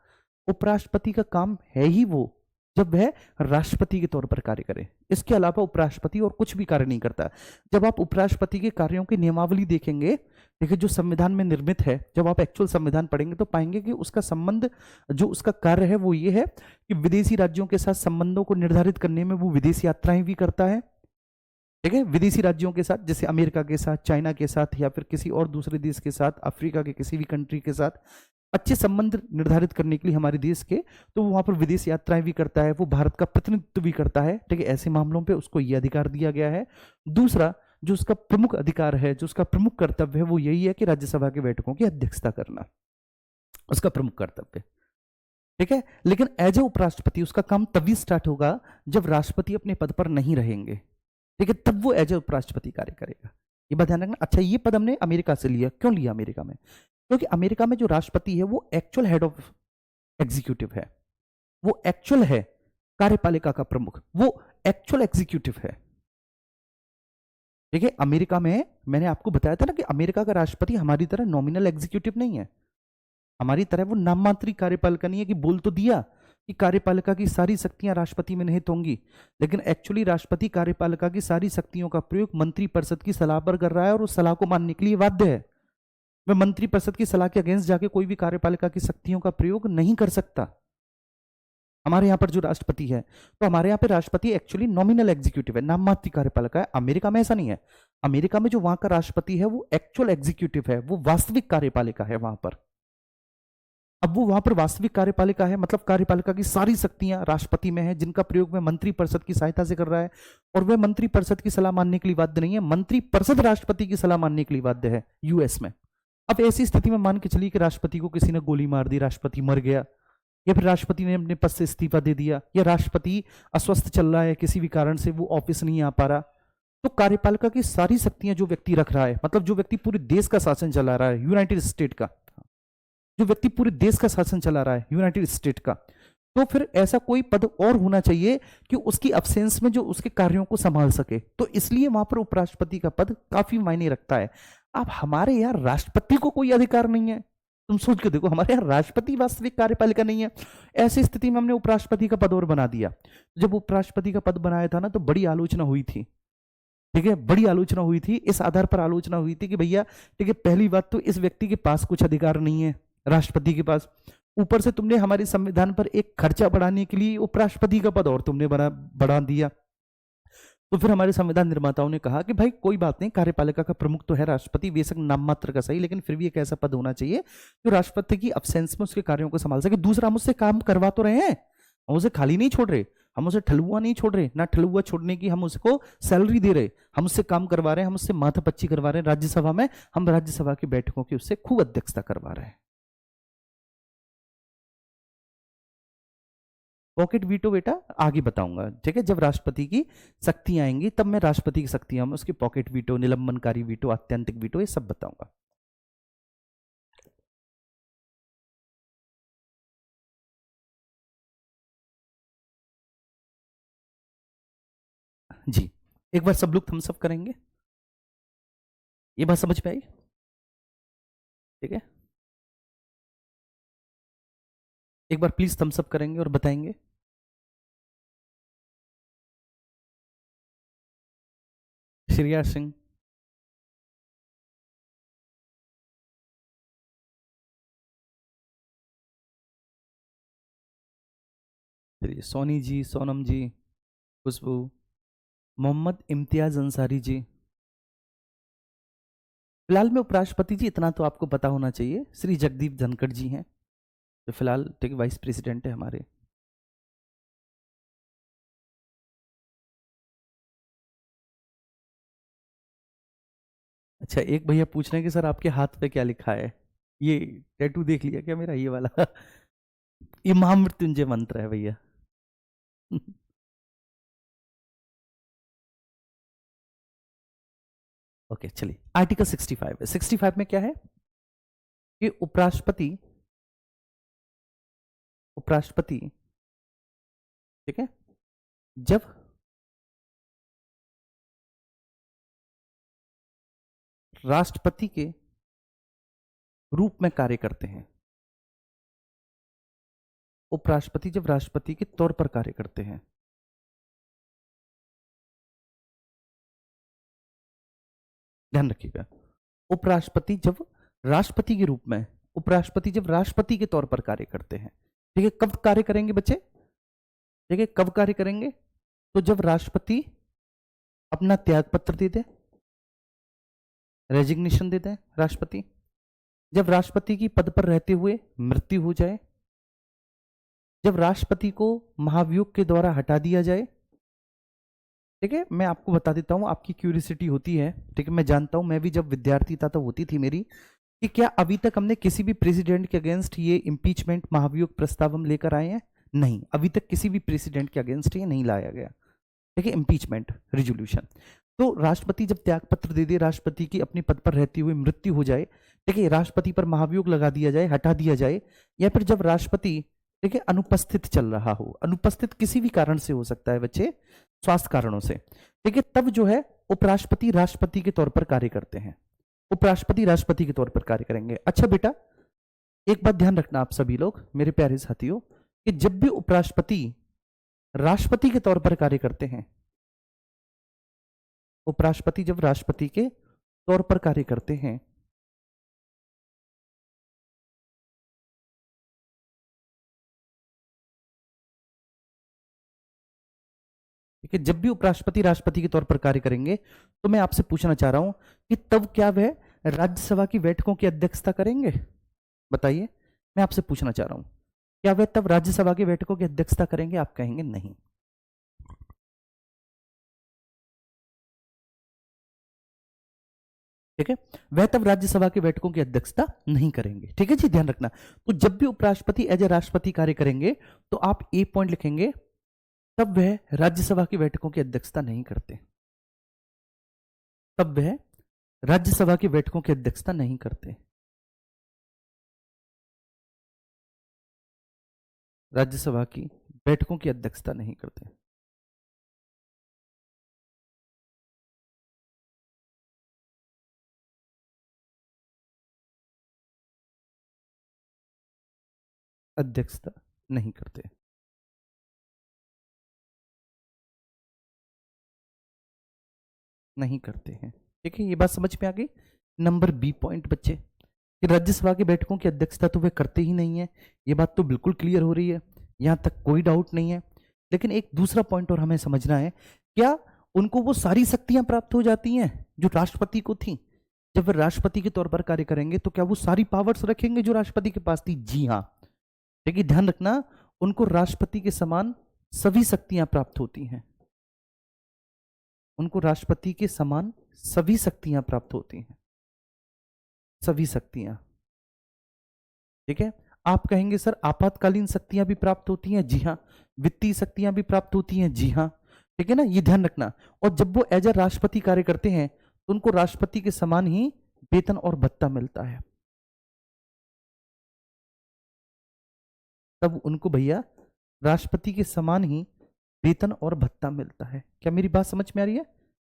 उपराष्ट्रपति का काम है ही वो जब वह राष्ट्रपति के तौर पर कार्य करे। इसके अलावा उपराष्ट्रपति और कुछ भी कार्य नहीं करता। जब आप उपराष्ट्रपति के कार्यों की नियमावली देखेंगे, देखिए जो संविधान में निर्मित है, जब आप एक्चुअल संविधान पढ़ेंगे तो पाएंगे कि उसका संबंध, जो उसका कार्य है वो ये है कि विदेशी राज्यों के साथ संबंधों को निर्धारित करने में वो विदेश यात्राएं भी करता है। ठीक है, विदेशी राज्यों के साथ, जैसे अमेरिका के साथ, चाइना के साथ, या फिर किसी और दूसरे देश के साथ, अफ्रीका के किसी भी कंट्री के साथ अच्छे संबंध निर्धारित करने के लिए हमारे देश के, तो वहां पर विदेश यात्राएं भी करता है, वो भारत का प्रतिनिधित्व भी करता है। ठीक है, ऐसे मामलों पे उसको ये अधिकार दिया गया है। दूसरा जो उसका प्रमुख अधिकार है, जो उसका प्रमुख कर्तव्य है, वो यही है कि राज्यसभा के बैठकों की अध्यक्षता करना, उसका प्रमुख कर्तव्य। ठीक है, लेकिन एज ए उपराष्ट्रपति उसका काम तभी स्टार्ट होगा जब राष्ट्रपति अपने पद पर नहीं रहेंगे। ठीक है, तब वो एज ए उपराष्ट्रपति कार्य करेगा। ये बात ध्यान रखना। अच्छा, ये पद हमने अमेरिका से लिया, क्यों लिया अमेरिका में? क्योंकि अमेरिका में जो राष्ट्रपति है वो एक्चुअल हेड ऑफ एग्जीक्यूटिव है, वो एक्चुअल है कार्यपालिका का प्रमुख, वो एक्चुअल एग्जीक्यूटिव है। ठीक है, अमेरिका में मैंने आपको बताया था ना कि अमेरिका का राष्ट्रपति हमारी तरह नॉमिनल एग्जीक्यूटिव नहीं है, हमारी तरह वो नाममात्री कार्यपालिका नहीं है कि बोल तो दिया कि कार्यपालिका की सारी शक्तियां राष्ट्रपति में निहित होंगी, लेकिन एक्चुअली राष्ट्रपति कार्यपालिका की सारी शक्तियों का प्रयोग मंत्रिपरिषद की सलाह पर कर रहा है और उस सलाह को मानने के लिए बाध्य है। वह मंत्रिपरिषद की सलाह के अगेंस्ट जाके कोई भी कार्यपालिका की शक्तियों का प्रयोग नहीं कर सकता। हमारे यहाँ पर जो राष्ट्रपति है, तो हमारे यहाँ पे राष्ट्रपति एक्चुअली नॉमिनल एग्जीक्यूटिव है, नाममात्र कार्यपालिका है। अमेरिका में ऐसा नहीं है। अमेरिका में जो वहां का राष्ट्रपति है वो एक्चुअल एग्जीक्यूटिव है, वो वास्तविक कार्यपालिका है वहां पर। अब वो वहां पर वास्तविक कार्यपालिका है, मतलब कार्यपालिका की सारी शक्तियां राष्ट्रपति में है, जिनका प्रयोग वह मंत्रिपरिषद की सहायता से कर रहा है, और वह मंत्रिपरिषद की सलाह मानने के लिए बाध्य नहीं है। मंत्रिपरिषद राष्ट्रपति की सलाह मानने के लिए बाध्य है यूएस में। अब ऐसी स्थिति में मान के चलिए कि राष्ट्रपति को किसी ने गोली मार दी, राष्ट्रपति मर गया, या फिर राष्ट्रपति ने अपने पद से इस्तीफा दे दिया, या राष्ट्रपति अस्वस्थ चल रहा है, किसी भी कारण से वो ऑफिस नहीं आ पा रहा, तो कार्यपालिका की सारी शक्तियां जो व्यक्ति रख रहा है, मतलब जो व्यक्ति पूरे देश का शासन चला रहा है, यूनाइटेड स्टेट का, जो व्यक्ति पूरे देश का शासन चला रहा है यूनाइटेड स्टेट का, तो फिर ऐसा कोई पद और होना चाहिए कि उसकी अब्सेंस में जो उसके कार्यों को संभाल सके। तो इसलिए वहां पर उपराष्ट्रपति का पद काफी मायने रखता है। अब हमारे यहाँ राष्ट्रपति को कोई अधिकार नहीं है, तुम सोच के देखो, हमारे यहाँ राष्ट्रपति वास्तविक कार्यपालिका नहीं है। ऐसी स्थिति में हमने उपराष्ट्रपति का पद और बना दिया। जब उपराष्ट्रपति का पद बनाया था ना, तो बड़ी आलोचना हुई थी। ठीक है, बड़ी आलोचना हुई थी। इस आधार पर आलोचना हुई थी कि भैया, ठीक है, पहली बात तो इस व्यक्ति के पास कुछ अधिकार नहीं है राष्ट्रपति के पास, ऊपर से तुमने हमारे संविधान पर एक खर्चा बढ़ाने के लिए उपराष्ट्रपति का पद और तुमने बढ़ा दिया। तो फिर हमारे संविधान निर्माताओं ने कहा कि भाई कोई बात नहीं, कार्यपालिका का प्रमुख तो है राष्ट्रपति, बेशक नाम मात्र का सही, लेकिन फिर भी एक ऐसा पद होना चाहिए जो राष्ट्रपति की अब्सेंस में उसके कार्यों को संभाल सके। दूसरा, हम उससे काम करवा तो रहे हैं, हम उसे खाली नहीं छोड़ रहे, हम उसे ठलुआ नहीं छोड़ रहे, ना ठलुआ छोड़ने की हम उसको सैलरी दे रहे, हम उससे काम करवा रहे हैं, हम उससे माथापच्ची करवा रहे हैं। राज्यसभा में हम राज्यसभा की बैठकों की उससे खूब अध्यक्षता करवा रहे हैं। पॉकेट वीटो बेटा आगे बताऊंगा, ठीक है, जब राष्ट्रपति की शक्तियां आएंगी तब मैं राष्ट्रपति की शक्तियां में उसकी पॉकेट वीटो, निलंबनकारी वीटो, आत्यंतिक वीटो, ये सब बताऊंगा। जी, एक बार सब लोग थम्स अप करेंगे, ये बात समझ में आई? ठीक है, एक बार प्लीज थम्स अप करेंगे और बताएंगे। श्रेया सिंह, चलिए, सोनी जी, सोनम जी, खुशबू, मोहम्मद इम्तियाज अंसारी जी। फिलहाल में उपराष्ट्रपति जी इतना तो आपको पता होना चाहिए, श्री जगदीप धनखड़ जी हैं, जो फिलहाल ठीक वाइस प्रेसिडेंट है हमारे। अच्छा, एक भैया पूछ रहे हैं कि सर आपके हाथ पे क्या लिखा है, ये टैटू देख लिया क्या मेरा ये वाला? ये महामृत्युंजय मंत्र है भैया। ओके, चलिए, आर्टिकल 65 है। 65 में क्या है कि उपराष्ट्रपति, उपराष्ट्रपति, ठीक है, जब राष्ट्रपति के रूप में कार्य करते हैं, उपराष्ट्रपति जब राष्ट्रपति के तौर पर कार्य करते हैं, ध्यान रखिएगा, उपराष्ट्रपति जब राष्ट्रपति के रूप में, उपराष्ट्रपति जब राष्ट्रपति के तौर पर कार्य करते हैं, ठीक है, कब कार्य करेंगे बच्चे? ठीक है, कब कार्य करेंगे? तो जब राष्ट्रपति अपना त्याग पत्र दे दे, रेजिग्नेशन दे दे राष्ट्रपति, जब राष्ट्रपति की पद पर रहते हुए मृत्यु हो जाए, जब राष्ट्रपति को महाभियोग के द्वारा हटा दिया जाए, ठीक है, मैं आपको बता देता हूं, आपकी क्यूरियोसिटी होती है, ठीक है, मैं जानता हूं, मैं भी जब विद्यार्थी था तो होती थी मेरी, कि क्या अभी तक हमने किसी भी प्रेसिडेंट के अगेंस्ट ये इंपीचमेंट महाभियोग प्रस्ताव हम लेकर आए हैं? नहीं, अभी तक किसी भी प्रेसिडेंट के अगेंस्ट ये नहीं लाया गया, ठीक है, इंपीचमेंट रिजोल्यूशन। तो राष्ट्रपति जब त्यागपत्र दे दे, राष्ट्रपति की अपनी पद पर रहती हुई मृत्यु हो जाए, ठीक है, राष्ट्रपति पर महाभियोग लगा दिया जाए, हटा दिया जाए, या फिर जब राष्ट्रपति, ठीक है, अनुपस्थित चल रहा हो, अनुपस्थित किसी भी कारण से हो सकता है बच्चे, स्वास्थ्य कारणों से, ठीक है, तब जो है उपराष्ट्रपति राष्ट्रपति के तौर पर कार्य करते हैं, उपराष्ट्रपति राष्ट्रपति के तौर पर कार्य करेंगे। अच्छा बेटा, एक बात ध्यान रखना आप सभी लोग, मेरे प्यारे साथियों, कि जब भी उपराष्ट्रपति राष्ट्रपति के तौर पर कार्य करते हैं, उपराष्ट्रपति जब राष्ट्रपति के तौर पर कार्य करते हैं, ठीक है, जब भी उपराष्ट्रपति राष्ट्रपति के तौर पर कार्य करेंगे, तो मैं आपसे पूछना चाह रहा हूं कि तब क्या वह राज्यसभा की बैठकों की अध्यक्षता करेंगे? बताइए, मैं आपसे पूछना चाह रहा हूं, क्या वह तब राज्यसभा की बैठकों की अध्यक्षता करेंगे? आप कहेंगे नहीं। ठीक है, वह तब राज्यसभा की बैठकों की अध्यक्षता नहीं करेंगे, ठीक है जी, ध्यान रखना। तो जब भी उपराष्ट्रपति एज ए राष्ट्रपति कार्य करेंगे, तो आप ए पॉइंट लिखेंगे, तब वह राज्यसभा की बैठकों की अध्यक्षता नहीं करते, तब वह राज्यसभा की बैठकों की अध्यक्षता नहीं करते, राज्यसभा की बैठकों की अध्यक्षता नहीं करते। अध्यक्षता नहीं करते। नहीं करते हैं, ठीक है, ये बात समझ में आ गई। नंबर बी पॉइंट बच्चे, कि राज्यसभा की बैठकों की अध्यक्षता तो वे करते ही नहीं है, ये बात तो बिल्कुल क्लियर हो रही है, यहां तक कोई डाउट नहीं है। लेकिन एक दूसरा पॉइंट और हमें समझना है, क्या उनको वो सारी शक्तियां प्राप्त हो जाती हैं जो राष्ट्रपति को थी? जब वे राष्ट्रपति के तौर पर कार्य करेंगे तो क्या वो सारी पावर्स रखेंगे जो राष्ट्रपति के पास थी? जी हाँ, लेकिन ध्यान रखना, उनको राष्ट्रपति के समान सभी शक्तियां प्राप्त होती हैं, उनको राष्ट्रपति के समान सभी शक्तियां प्राप्त होती हैं, सभी शक्तियां, ठीक है। आप कहेंगे सर आपातकालीन शक्तियां भी प्राप्त होती हैं, जी हाँ। वित्तीय शक्तियां भी प्राप्त होती हैं, जी हाँ। ठीक है ना, ये ध्यान रखना। और जब वो एज अ राष्ट्रपति कार्य करते हैं तो उनको राष्ट्रपति के समान ही वेतन और भत्ता मिलता है। तब उनको भैया राष्ट्रपति के समान ही वेतन और भत्ता मिलता है। क्या मेरी बात समझ में आ रही है?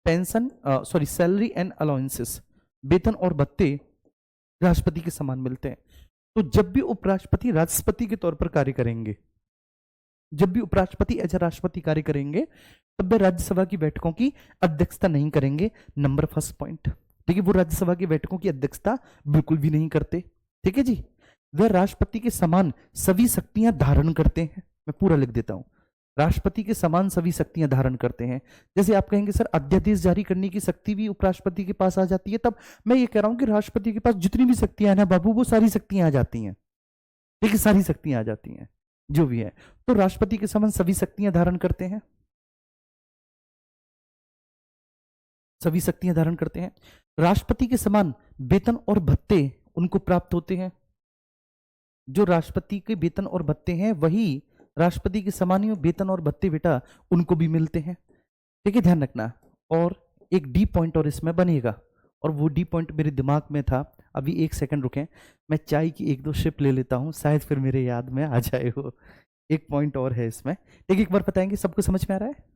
Pension, sorry, salary and allowances, वेतन और भत्ते राष्ट्रपति के समान मिलते हैं। तो जब भी उपराष्ट्रपति राष्ट्रपति के तौर पर कार्य करेंगे, जब भी उपराष्ट्रपति एज राष्ट्रपति कार्य करेंगे, तब वे राज्यसभा की बैठकों की अध्यक्षता नहीं करेंगे। Number first point. देखिए, वो राज्यसभा की बैठकों की अध्यक्षता बिल्कुल भी नहीं करते। ठीक है जी। वे राष्ट्रपति के समान सभी शक्तियां धारण करते हैं। मैं पूरा लिख देता हूं, राष्ट्रपति के समान सभी शक्तियां धारण करते हैं। जैसे आप कहेंगे सर अध्यादेश जारी करने की शक्ति भी उपराष्ट्रपति के पास आ जाती है, तब मैं ये कह रहा हूं कि राष्ट्रपति के पास जितनी भी शक्तियां हैं ना बाबू, वो सारी शक्तियां आ जाती हैं। देखिए, सारी शक्तियां आ जाती हैं जो भी है। तो राष्ट्रपति के समान सभी शक्तियां धारण करते हैं, सभी शक्तियां धारण करते हैं। राष्ट्रपति के समान वेतन और भत्ते उनको प्राप्त होते हैं। जो राष्ट्रपति के वेतन और भत्ते हैं वही राष्ट्रपति के समान ही वेतन और भत्ते बेटा उनको भी मिलते हैं। ठीक है, ध्यान रखना। और एक डी पॉइंट और इसमें बनेगा, और वो डी पॉइंट मेरे दिमाग में था। अभी एक सेकंड रुकें, मैं चाय की एक दो सिप ले लेता हूं, शायद फिर मेरे याद में आ जाए वो। एक पॉइंट और है इसमें, ठीक, एक बार बताएंगे, सबको समझ में आ रहा है?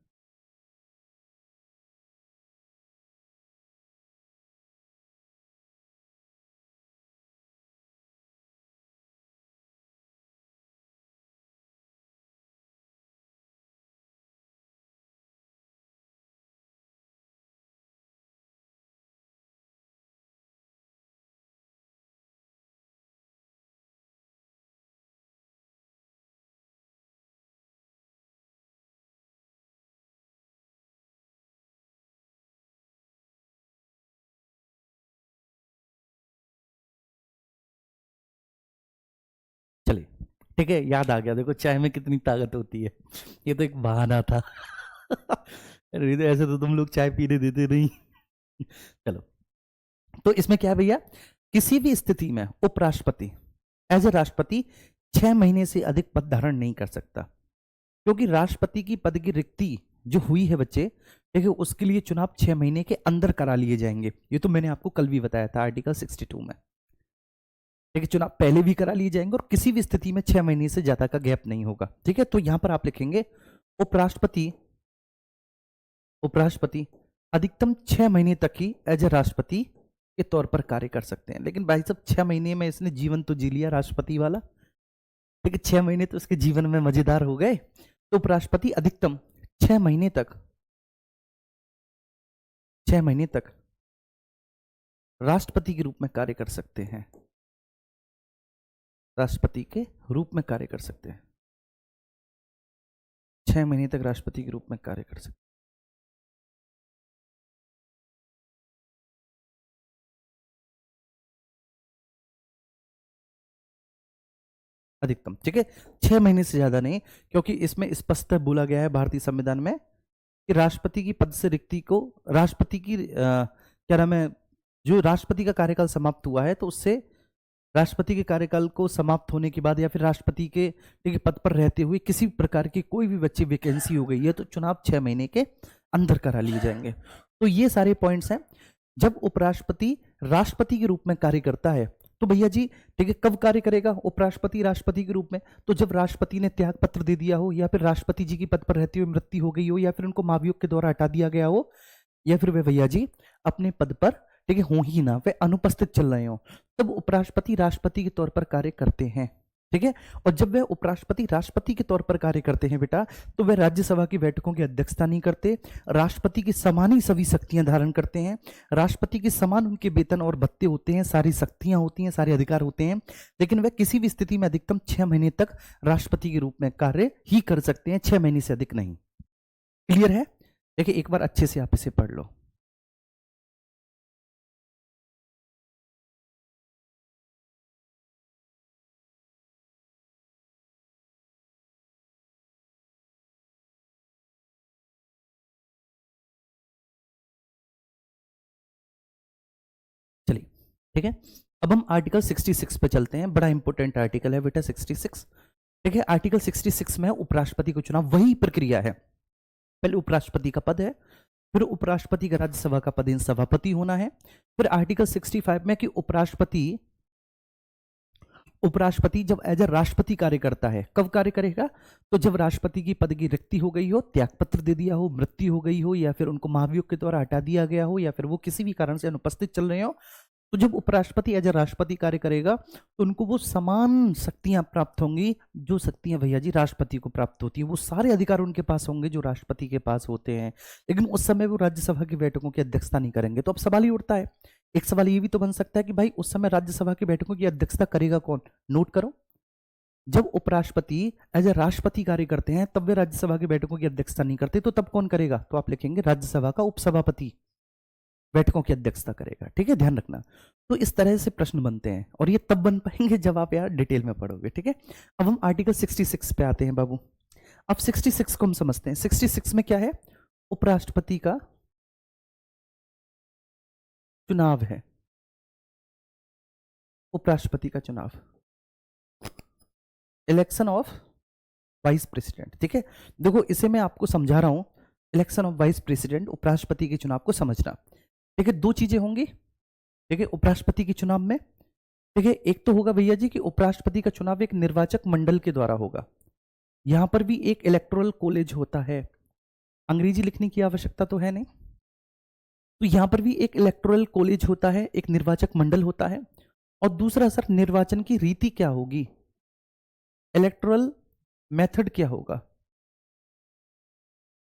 चलिए, ठीक है, याद आ गया। देखो चाय में कितनी ताकत होती है, ये तो एक बहाना था। अरे तो ऐसे तो तुम लोग चाय पीने देते नहीं। चलो, तो इसमें क्या है भैया, किसी भी स्थिति में उपराष्ट्रपति एज ए राष्ट्रपति 6 महीने से अधिक पद धारण नहीं कर सकता, क्योंकि राष्ट्रपति की पद की रिक्ति जो हुई है बच्चे, ठीक है, उसके लिए चुनाव 6 महीने के अंदर करा लिए जाएंगे। ये तो मैंने आपको कल भी बताया था आर्टिकल 62 में। ठीक है, चुनाव पहले भी करा लिए जाएंगे और किसी भी स्थिति में 6 महीने से ज्यादा का गैप नहीं होगा। ठीक है, तो यहां पर आप लिखेंगे उपराष्ट्रपति, उपराष्ट्रपति अधिकतम 6 महीने तक ही एज ए राष्ट्रपति के तौर पर कार्य कर सकते हैं। लेकिन भाई साहब 6 महीने में इसने जीवन तो जी लिया राष्ट्रपति वाला, लेकिन 6 महीने तो इसके जीवन में मजेदार हो गए। तो उपराष्ट्रपति अधिकतम 6 महीने तक, 6 महीने तक राष्ट्रपति के रूप में कार्य कर सकते हैं, राष्ट्रपति के रूप में कार्य कर सकते हैं। 6 महीने तक राष्ट्रपति के रूप में कार्य कर सकते हैं अधिकतम। ठीक है, 6 महीने से ज्यादा नहीं, क्योंकि इसमें स्पष्ट बोला गया है भारतीय संविधान में कि राष्ट्रपति की पद से रिक्ति को, राष्ट्रपति की क्या नाम है, जो राष्ट्रपति का कार्यकाल समाप्त हुआ है तो उससे राष्ट्रपति के कार्यकाल को समाप्त होने के बाद या फिर राष्ट्रपति के ठीक है पद पर रहते हुए किसी प्रकार की कोई भी बच्ची वैकेंसी हो गई है तो चुनाव 6 महीने के अंदर करा लिए जाएंगे। तो ये सारे पॉइंट्स हैं। जब उपराष्ट्रपति राष्ट्रपति के रूप में कार्य करता है तो भैया जी ठीक है, कब कार्य करेगा उपराष्ट्रपति राष्ट्रपति के रूप में? तो जब राष्ट्रपति ने त्याग पत्र दे दिया हो, या फिर राष्ट्रपति जी की पद पर रहते हुए मृत्यु हो गई हो, या फिर उनको महाभियोग के द्वारा हटा दिया गया हो, या फिर वे भैया जी अपने पद पर ठीक है हो ही ना, वे अनुपस्थित चल रहे हो, तब उपराष्ट्रपति राष्ट्रपति के तौर पर कार्य करते हैं। ठीक है, और जब वे उपराष्ट्रपति राष्ट्रपति के तौर पर कार्य करते हैं बेटा, तो वे राज्यसभा की बैठकों की अध्यक्षता नहीं करते, राष्ट्रपति की समान ही सभी शक्तियां धारण करते हैं, राष्ट्रपति के समान उनके वेतन और भत्ते होते हैं, सारी शक्तियां होती हैं, सारे अधिकार होते हैं, लेकिन वे किसी भी स्थिति में अधिकतम 6 महीने तक राष्ट्रपति के रूप में कार्य ही कर सकते हैं, 6 महीने से अधिक नहीं। क्लियर है? देखिए एक बार अच्छे से आप इसे पढ़ लो। चलिए, ठीक है, अब हम आर्टिकल 66 पे चलते हैं, बड़ा इंपॉर्टेंट आर्टिकल है बेटा 66। ठीक है, आर्टिकल 66 में उपराष्ट्रपति को चुनाव, वही प्रक्रिया है। पहले उपराष्ट्रपति का पद है, फिर उपराष्ट्रपति का राज्यसभा का पद इन सभापति होना है। फिर आर्टिकल 65 में कि उपराष्ट्रपति जब एज ए राष्ट्रपति कार्य करता है, कब कार्य करेगा? तो जब राष्ट्रपति की पद की रिक्ति हो गई हो, त्यागपत्र दे दिया हो, मृत्यु हो गई हो, या फिर उनको महाभियोग के द्वारा हटा दिया गया हो, या फिर वो किसी भी कारण से अनुपस्थित चल रहे हो, तो जब उपराष्ट्रपति एज ए राष्ट्रपति कार्य करेगा तो उनको वो समान शक्तियां प्राप्त होंगी जो शक्तियां भैया जी राष्ट्रपति को प्राप्त होती है। वो सारे अधिकार उनके पास होंगे जो राष्ट्रपति के पास होते हैं, लेकिन उस समय वो राज्यसभा की बैठकों की अध्यक्षता नहीं करेंगे। तो अब सवाल ही उठता है, एक सवाल ये भी तो बन सकता है कि भाई उस समय राज्यसभा की बैठकों की अध्यक्षता करेगा कौन? नोट करो, जब उपराष्ट्रपति एज ए राष्ट्रपति कार्य करते हैं तब वे राज्यसभा की बैठकों की अध्यक्षता नहीं करते, तो तब कौन करेगा? तो आप लिखेंगे राज्यसभा का उपसभापति बैठकों की अध्यक्षता करेगा। ठीक है, ध्यान रखना। तो इस तरह से प्रश्न बनते हैं और ये तब बन पाएंगे जब आप यार डिटेल में पढ़ोगे। ठीक है, अब हम आर्टिकल 66 पे आते हैं बाबू। अब 66 को हम समझते हैं। 66 में क्या है? उपराष्ट्रपति का चुनाव है, उपराष्ट्रपति का चुनाव, इलेक्शन ऑफ वाइस प्रेसिडेंट। ठीक है, देखो इसे मैं आपको समझा रहा हूं, इलेक्शन ऑफ वाइस प्रेसिडेंट, उपराष्ट्रपति के चुनाव को समझना। ठीक है, दो चीजें होंगी। ठीक है, उपराष्ट्रपति के चुनाव में, ठीक है, एक तो होगा भैया जी कि उपराष्ट्रपति का चुनाव एक निर्वाचक मंडल के द्वारा होगा। यहां पर भी एक इलेक्टोरल कॉलेज होता है, अंग्रेजी लिखने की आवश्यकता तो है नहीं, तो यहां पर भी एक इलेक्टोरल कॉलेज होता है, एक निर्वाचक मंडल होता है। और दूसरा सर, निर्वाचन की रीति क्या होगी, इलेक्टोरल मेथड क्या होगा,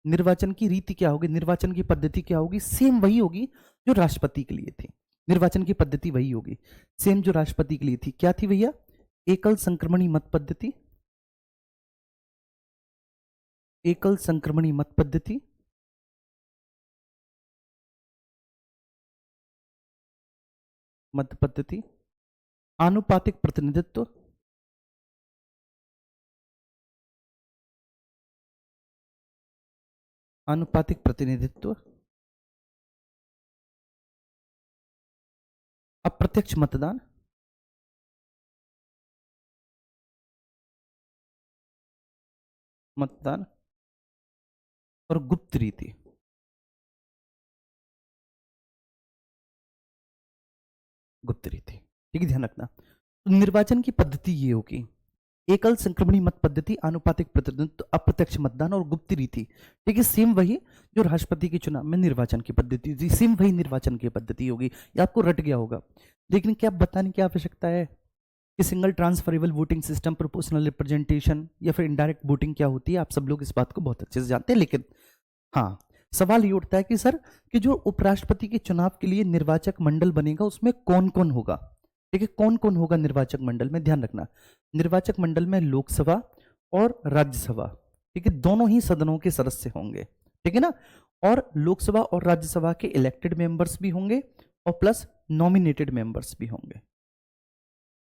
निर्वाचन की रीति क्या होगी, निर्वाचन की पद्धति क्या होगी? सेम वही होगी जो राष्ट्रपति के लिए थी। निर्वाचन की पद्धति वही होगी सेम जो राष्ट्रपति के लिए थी। क्या थी भैया? एकल संक्रमणी मत पद्धति, एकल संक्रमणी मत पद्धति, मत पद्धति, आनुपातिक प्रतिनिधित्व, आनुपातिक प्रतिनिधित्व, अप्रत्यक्ष मतदान, मतदान और गुप्त रीति। गुप्त रीति, ठीक है, ध्यान रखना। तो निर्वाचन की पद्धति ये होगी, एकल संक्रमणी मत पद्धति, आनुपातिक प्रतिनिधित्व, अप्रत्यक्ष मतदान और गुप्त रीति। ठीक है, सेम वही जो राष्ट्रपति के चुनाव में निर्वाचन की पद्धति थी, सेम वही निर्वाचन की पद्धति होगी। ये आपको रट गया होगा, लेकिन क्या बताने की आवश्यकता है कि single transferable voting system, proportional representation या फिर इनडायरेक्ट वोटिंग क्या होती है? आप सब लोग इस बात को बहुत अच्छे से जानते हैं, लेकिन हाँ, सवाल ये उठता है कि सर कि जो उपराष्ट्रपति के चुनाव के लिए निर्वाचक मंडल बनेगा उसमें कौन कौन होगा? ठीक है, कौन कौन होगा निर्वाचक मंडल में? ध्यान रखना, निर्वाचक मंडल में लोकसभा और राज्यसभा, ठीक है, दोनों ही सदनों के सदस्य होंगे। ठीक है ना, और लोकसभा और राज्यसभा के इलेक्टेड मेंबर्स भी होंगे और प्लस नॉमिनेटेड मेंबर्स भी होंगे।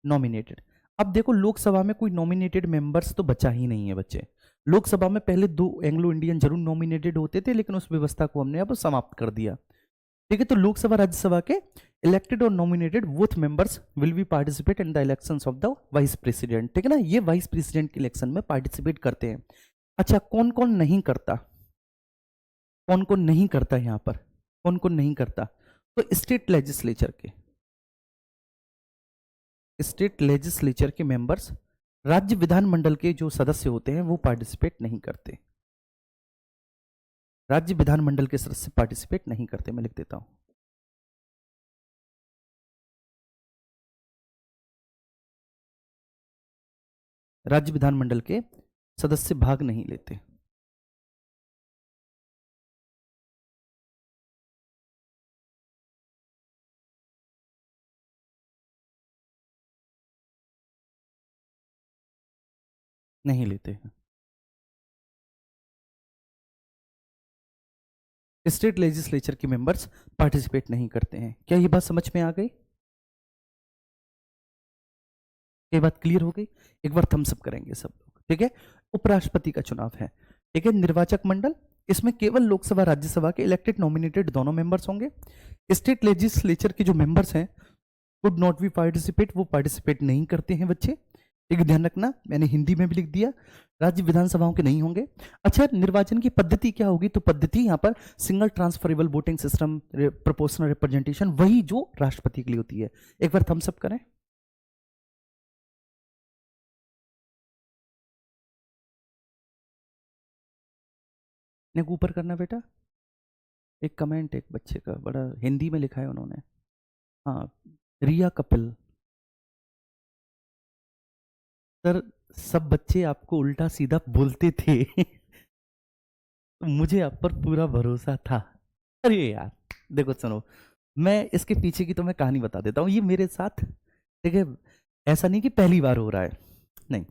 नॉमिनेटेड, अब देखो लोकसभा में कोई नॉमिनेटेड मेंबर्स तो बचा ही नहीं है बच्चे। लोकसभा में पहले 2 एंग्लो इंडियन जरूर नॉमिनेटेड होते थे, लेकिन उस व्यवस्था को हमने अब समाप्त कर दिया। ठीक है, तो लोकसभा राज्यसभा के इलेक्टेड और nominated both members will be participate in the elections of the vice president. ठीक है ना, ये वाइस प्रेसिडेंट के इलेक्शन में पार्टिसिपेट करते हैं। अच्छा, कौन कौन नहीं करता? कौन कौन नहीं करता यहां पर? कौन कौन नहीं करता? तो स्टेट लेजिस्लेचर के, स्टेट लेजिस्लेचर के मेंबर्स, राज्य विधानमंडल के जो सदस्य होते हैं वो पार्टिसिपेट नहीं करते। राज्य विधानमंडल के सदस्य पार्टिसिपेट नहीं करते। मैं लिख देता हूं, राज्य विधानमंडल के सदस्य भाग नहीं लेते। नहीं लेते हैं। स्टेट लेजिस्लेचर के मेंबर्स पार्टिसिपेट नहीं करते हैं। क्या ये बात समझ में आ गई? ये बात क्लियर हो गई? एक बार थम्स अप करेंगे सब लोग। ठीक है, उपराष्ट्रपति का चुनाव है। ठीक है, निर्वाचक मंडल, इसमें केवल लोकसभा राज्यसभा के इलेक्टेड नॉमिनेटेड दोनों मेंबर्स होंगे। स्टेट लेजिस्लेचर के जो मेंबर्स हैं कुड नॉट बी पार्टिसिपेट, वो पार्टिसिपेट नहीं करते हैं बच्चे। एक ध्यान रखना, मैंने हिंदी में भी लिख दिया, राज्य विधानसभाओं के नहीं होंगे। अच्छा, निर्वाचन की पद्धति क्या होगी? तो पद्धति यहाँ पर single transferable voting system, proportional representation, वही जो राष्ट्रपति के लिए होती है। एक बार थम्स अप करें। ऊपर करना बेटा, एक कमेंट एक बच्चे का बड़ा हिंदी में लिखा है उन्होंने। हाँ, रिया कपिल सर, सब बच्चे आपको उल्टा सीधा बोलते थे मुझे आप पर पूरा भरोसा था। अरे यार देखो सुनो, मैं इसके पीछे की तो मैं कहानी बता देता हूँ। ये मेरे साथ देखिए, ऐसा नहीं कि पहली बार हो रहा है, नहीं,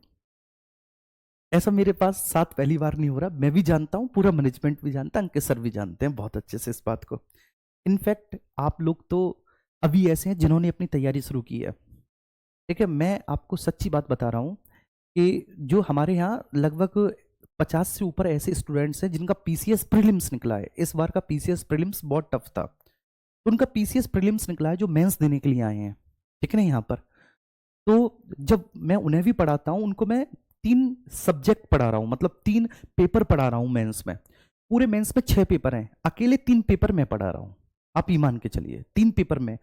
ऐसा मेरे पास साथ पहली बार नहीं हो रहा। मैं भी जानता हूँ, पूरा मैनेजमेंट भी जानता है, अंकित सर भी जानते हैं बहुत अच्छे से इस बात को। इनफैक्ट आप लोग तो अभी ऐसे हैं जिन्होंने अपनी तैयारी शुरू की है। ठीक है, मैं आपको सच्ची बात बता रहा हूँ कि जो हमारे यहाँ लगभग 50 से ऊपर ऐसे स्टूडेंट्स हैं जिनका पीसीएस प्रीलिम्स निकला है। इस बार का पीसीएस प्रीलिम्स बहुत टफ था, तो उनका पीसीएस प्रीलिम्स निकला है जो मेंस देने के लिए आए हैं, ठीक है ना यहाँ पर। तो जब मैं उन्हें भी पढ़ाता हूँ, उनको मैं 3 सब्जेक्ट पढ़ा रहा हूँ, मतलब 3 पेपर पढ़ा रहा हूँ मेंस में। पूरे मेंस में 6 पेपर हैं, अकेले 3 पेपर मैं पढ़ा रहा हूँ। आप ये मान के चलिए 3 पेपर में,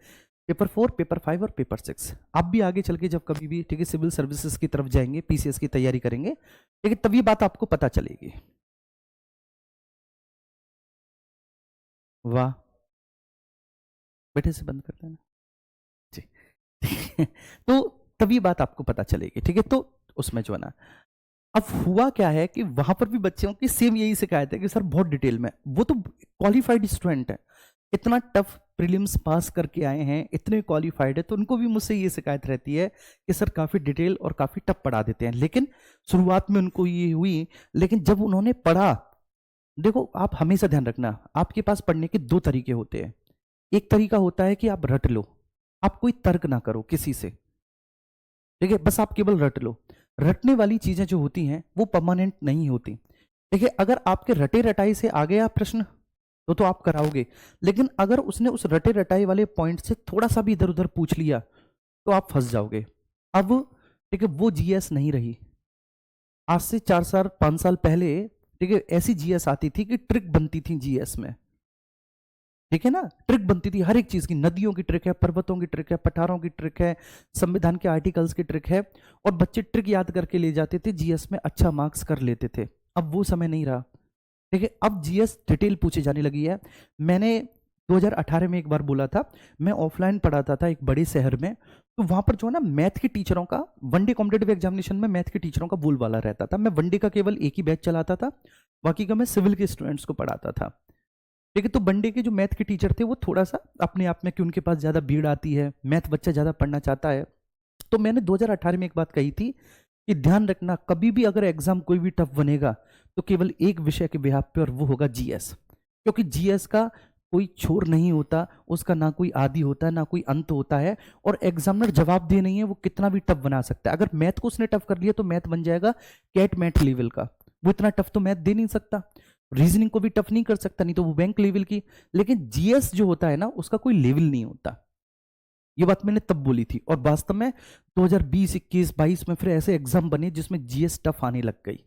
पेपर 4, पेपर 5 और पेपर 6। आप भी आगे चल के जब कभी भी ठीक है सिविल सर्विसेज की तरफ जाएंगे, पीसीएस की तैयारी करेंगे, ठीक है, तब ये बात आपको पता चलेगी। वाह, बेटे से बंद करते हैं ना जी तो तभी बात आपको पता चलेगी, ठीक है। तो उसमें जो है ना, अब हुआ क्या है कि वहां पर भी बच्चों की सेम यही शिकायत है कि सर बहुत डिटेल में, वो तो क्वालिफाइड स्टूडेंट है, इतना टफ प्रीलिम्स पास करके आए हैं, इतने क्वालिफाइड है, तो उनको भी मुझसे ये शिकायत रहती है कि सर काफी डिटेल और काफी टफ पढ़ा देते हैं। लेकिन शुरुआत में उनको ये हुई, लेकिन जब उन्होंने पढ़ा, देखो आप हमेशा ध्यान रखना, आपके पास पढ़ने के 2 तरीके होते हैं। एक तरीका होता है कि आप रट लो, आप कोई तर्क ना करो किसी से, ठीक है, बस आप केवल रट लो। रटने वाली चीजें जो होती हैं वो परमानेंट नहीं होती। देखिए, अगर आपके रटे रटाई से आ गया प्रश्न तो आप कराओगे, लेकिन अगर उसने उस रटे रटाई वाले पॉइंट से थोड़ा सा भी इधर उधर पूछ लिया तो आप फंस जाओगे। अब ठीक है, वो जीएस नहीं रही। आज से 4 साल 5 साल पहले ठीक है ऐसी जीएस आती थी कि ट्रिक बनती थी जीएस में, ठीक है ना, ट्रिक बनती थी हर एक चीज की। नदियों की ट्रिक है, पर्वतों की ट्रिक है, पठारों की ट्रिक है, संविधान के आर्टिकल्स की ट्रिक है, और बच्चे ट्रिक याद करके ले जाते थे, जीएस में अच्छा मार्क्स कर लेते थे। अब वो समय नहीं रहा, ठीक है, अब जीएस डिटेल पूछे जाने लगी है। मैंने 2018 में एक बार बोला था, मैं ऑफलाइन पढ़ाता था एक बड़े शहर में, तो वहां पर जो है ना मैथ के टीचरों का, वनडे कॉम्पिटेटिव एग्जामिनेशन में मैथ के टीचरों का बोलबाला रहता था। मैं वनडे का केवल एक ही बैच चलाता था, बाकी का मैं सिविल के स्टूडेंट्स को पढ़ाता था, ठीक है। तो वनडे के जो मैथ के टीचर थे वो थोड़ा सा अपने आप में कि उनके पास ज्यादा भीड़ आती है, मैथ बच्चा ज्यादा पढ़ना चाहता है, तो मैंने 2018 में एक बात कही थी कि ध्यान रखना, कभी भी अगर एग्जाम कोई भी टफ बनेगा तो केवल एक विषय के बिहाफ पे, और वो होगा जीएस। क्योंकि जीएस का कोई छोर नहीं होता, उसका ना कोई आदि होता है ना कोई अंत होता है, और एग्जामिनर जवाब दे नहीं है वो कितना भी टफ बना सकता है। अगर मैथ को उसने टफ कर लिया तो मैथ बन जाएगा कैट मैथ लेवल का, वो इतना टफ तो मैथ दे नहीं सकता। रीजनिंग को भी टफ नहीं कर सकता, नहीं तो वो बैंक लेवल की। लेकिन जीएस जो होता है ना, उसका कोई लेवल नहीं होता। ये बात मैंने तब बोली थी, और वास्तव में 2020, 21, 22 में फिर ऐसे एग्जाम बने जिसमें जीएस टफ आने लग गई।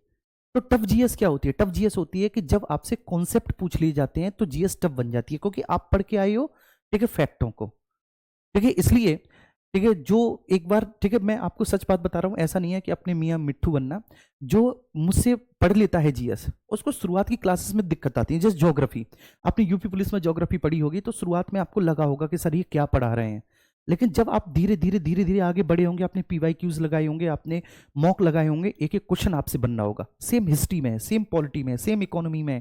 तो टफ जीएस क्या होती है? टफ जीएस होती है कि जब आपसे कॉन्सेप्ट पूछ लिए जाते हैं तो जीएस टफ बन जाती है, क्योंकि आप पढ़ के आए हो, ठीक है, फैक्टों को, ठीक है। इसलिए ठीक है, जो एक बार, ठीक है, मैं आपको सच बात बता रहा हूं, ऐसा नहीं है कि अपने मियाँ मिट्ठू बनना। जो मुझसे पढ़ लेता है जीएस, उसको शुरुआत की क्लासेस में दिक्कत आती है। जैसे ज्योग्राफी, आपने यूपी पुलिस में ज्योग्राफी पढ़ी होगी, तो शुरुआत में आपको लगा होगा कि सर ये क्या पढ़ा रहे हैं, लेकिन जब आप धीरे धीरे धीरे धीरे आगे बढ़े होंगे, आपने पीवाईक्यूज लगाए होंगे, आपने मॉक लगाए होंगे, एक एक क्वेश्चन आपसे बनना होगा। सेम हिस्ट्री में, सेम पॉलिटी में, सेम इकोनॉमी में।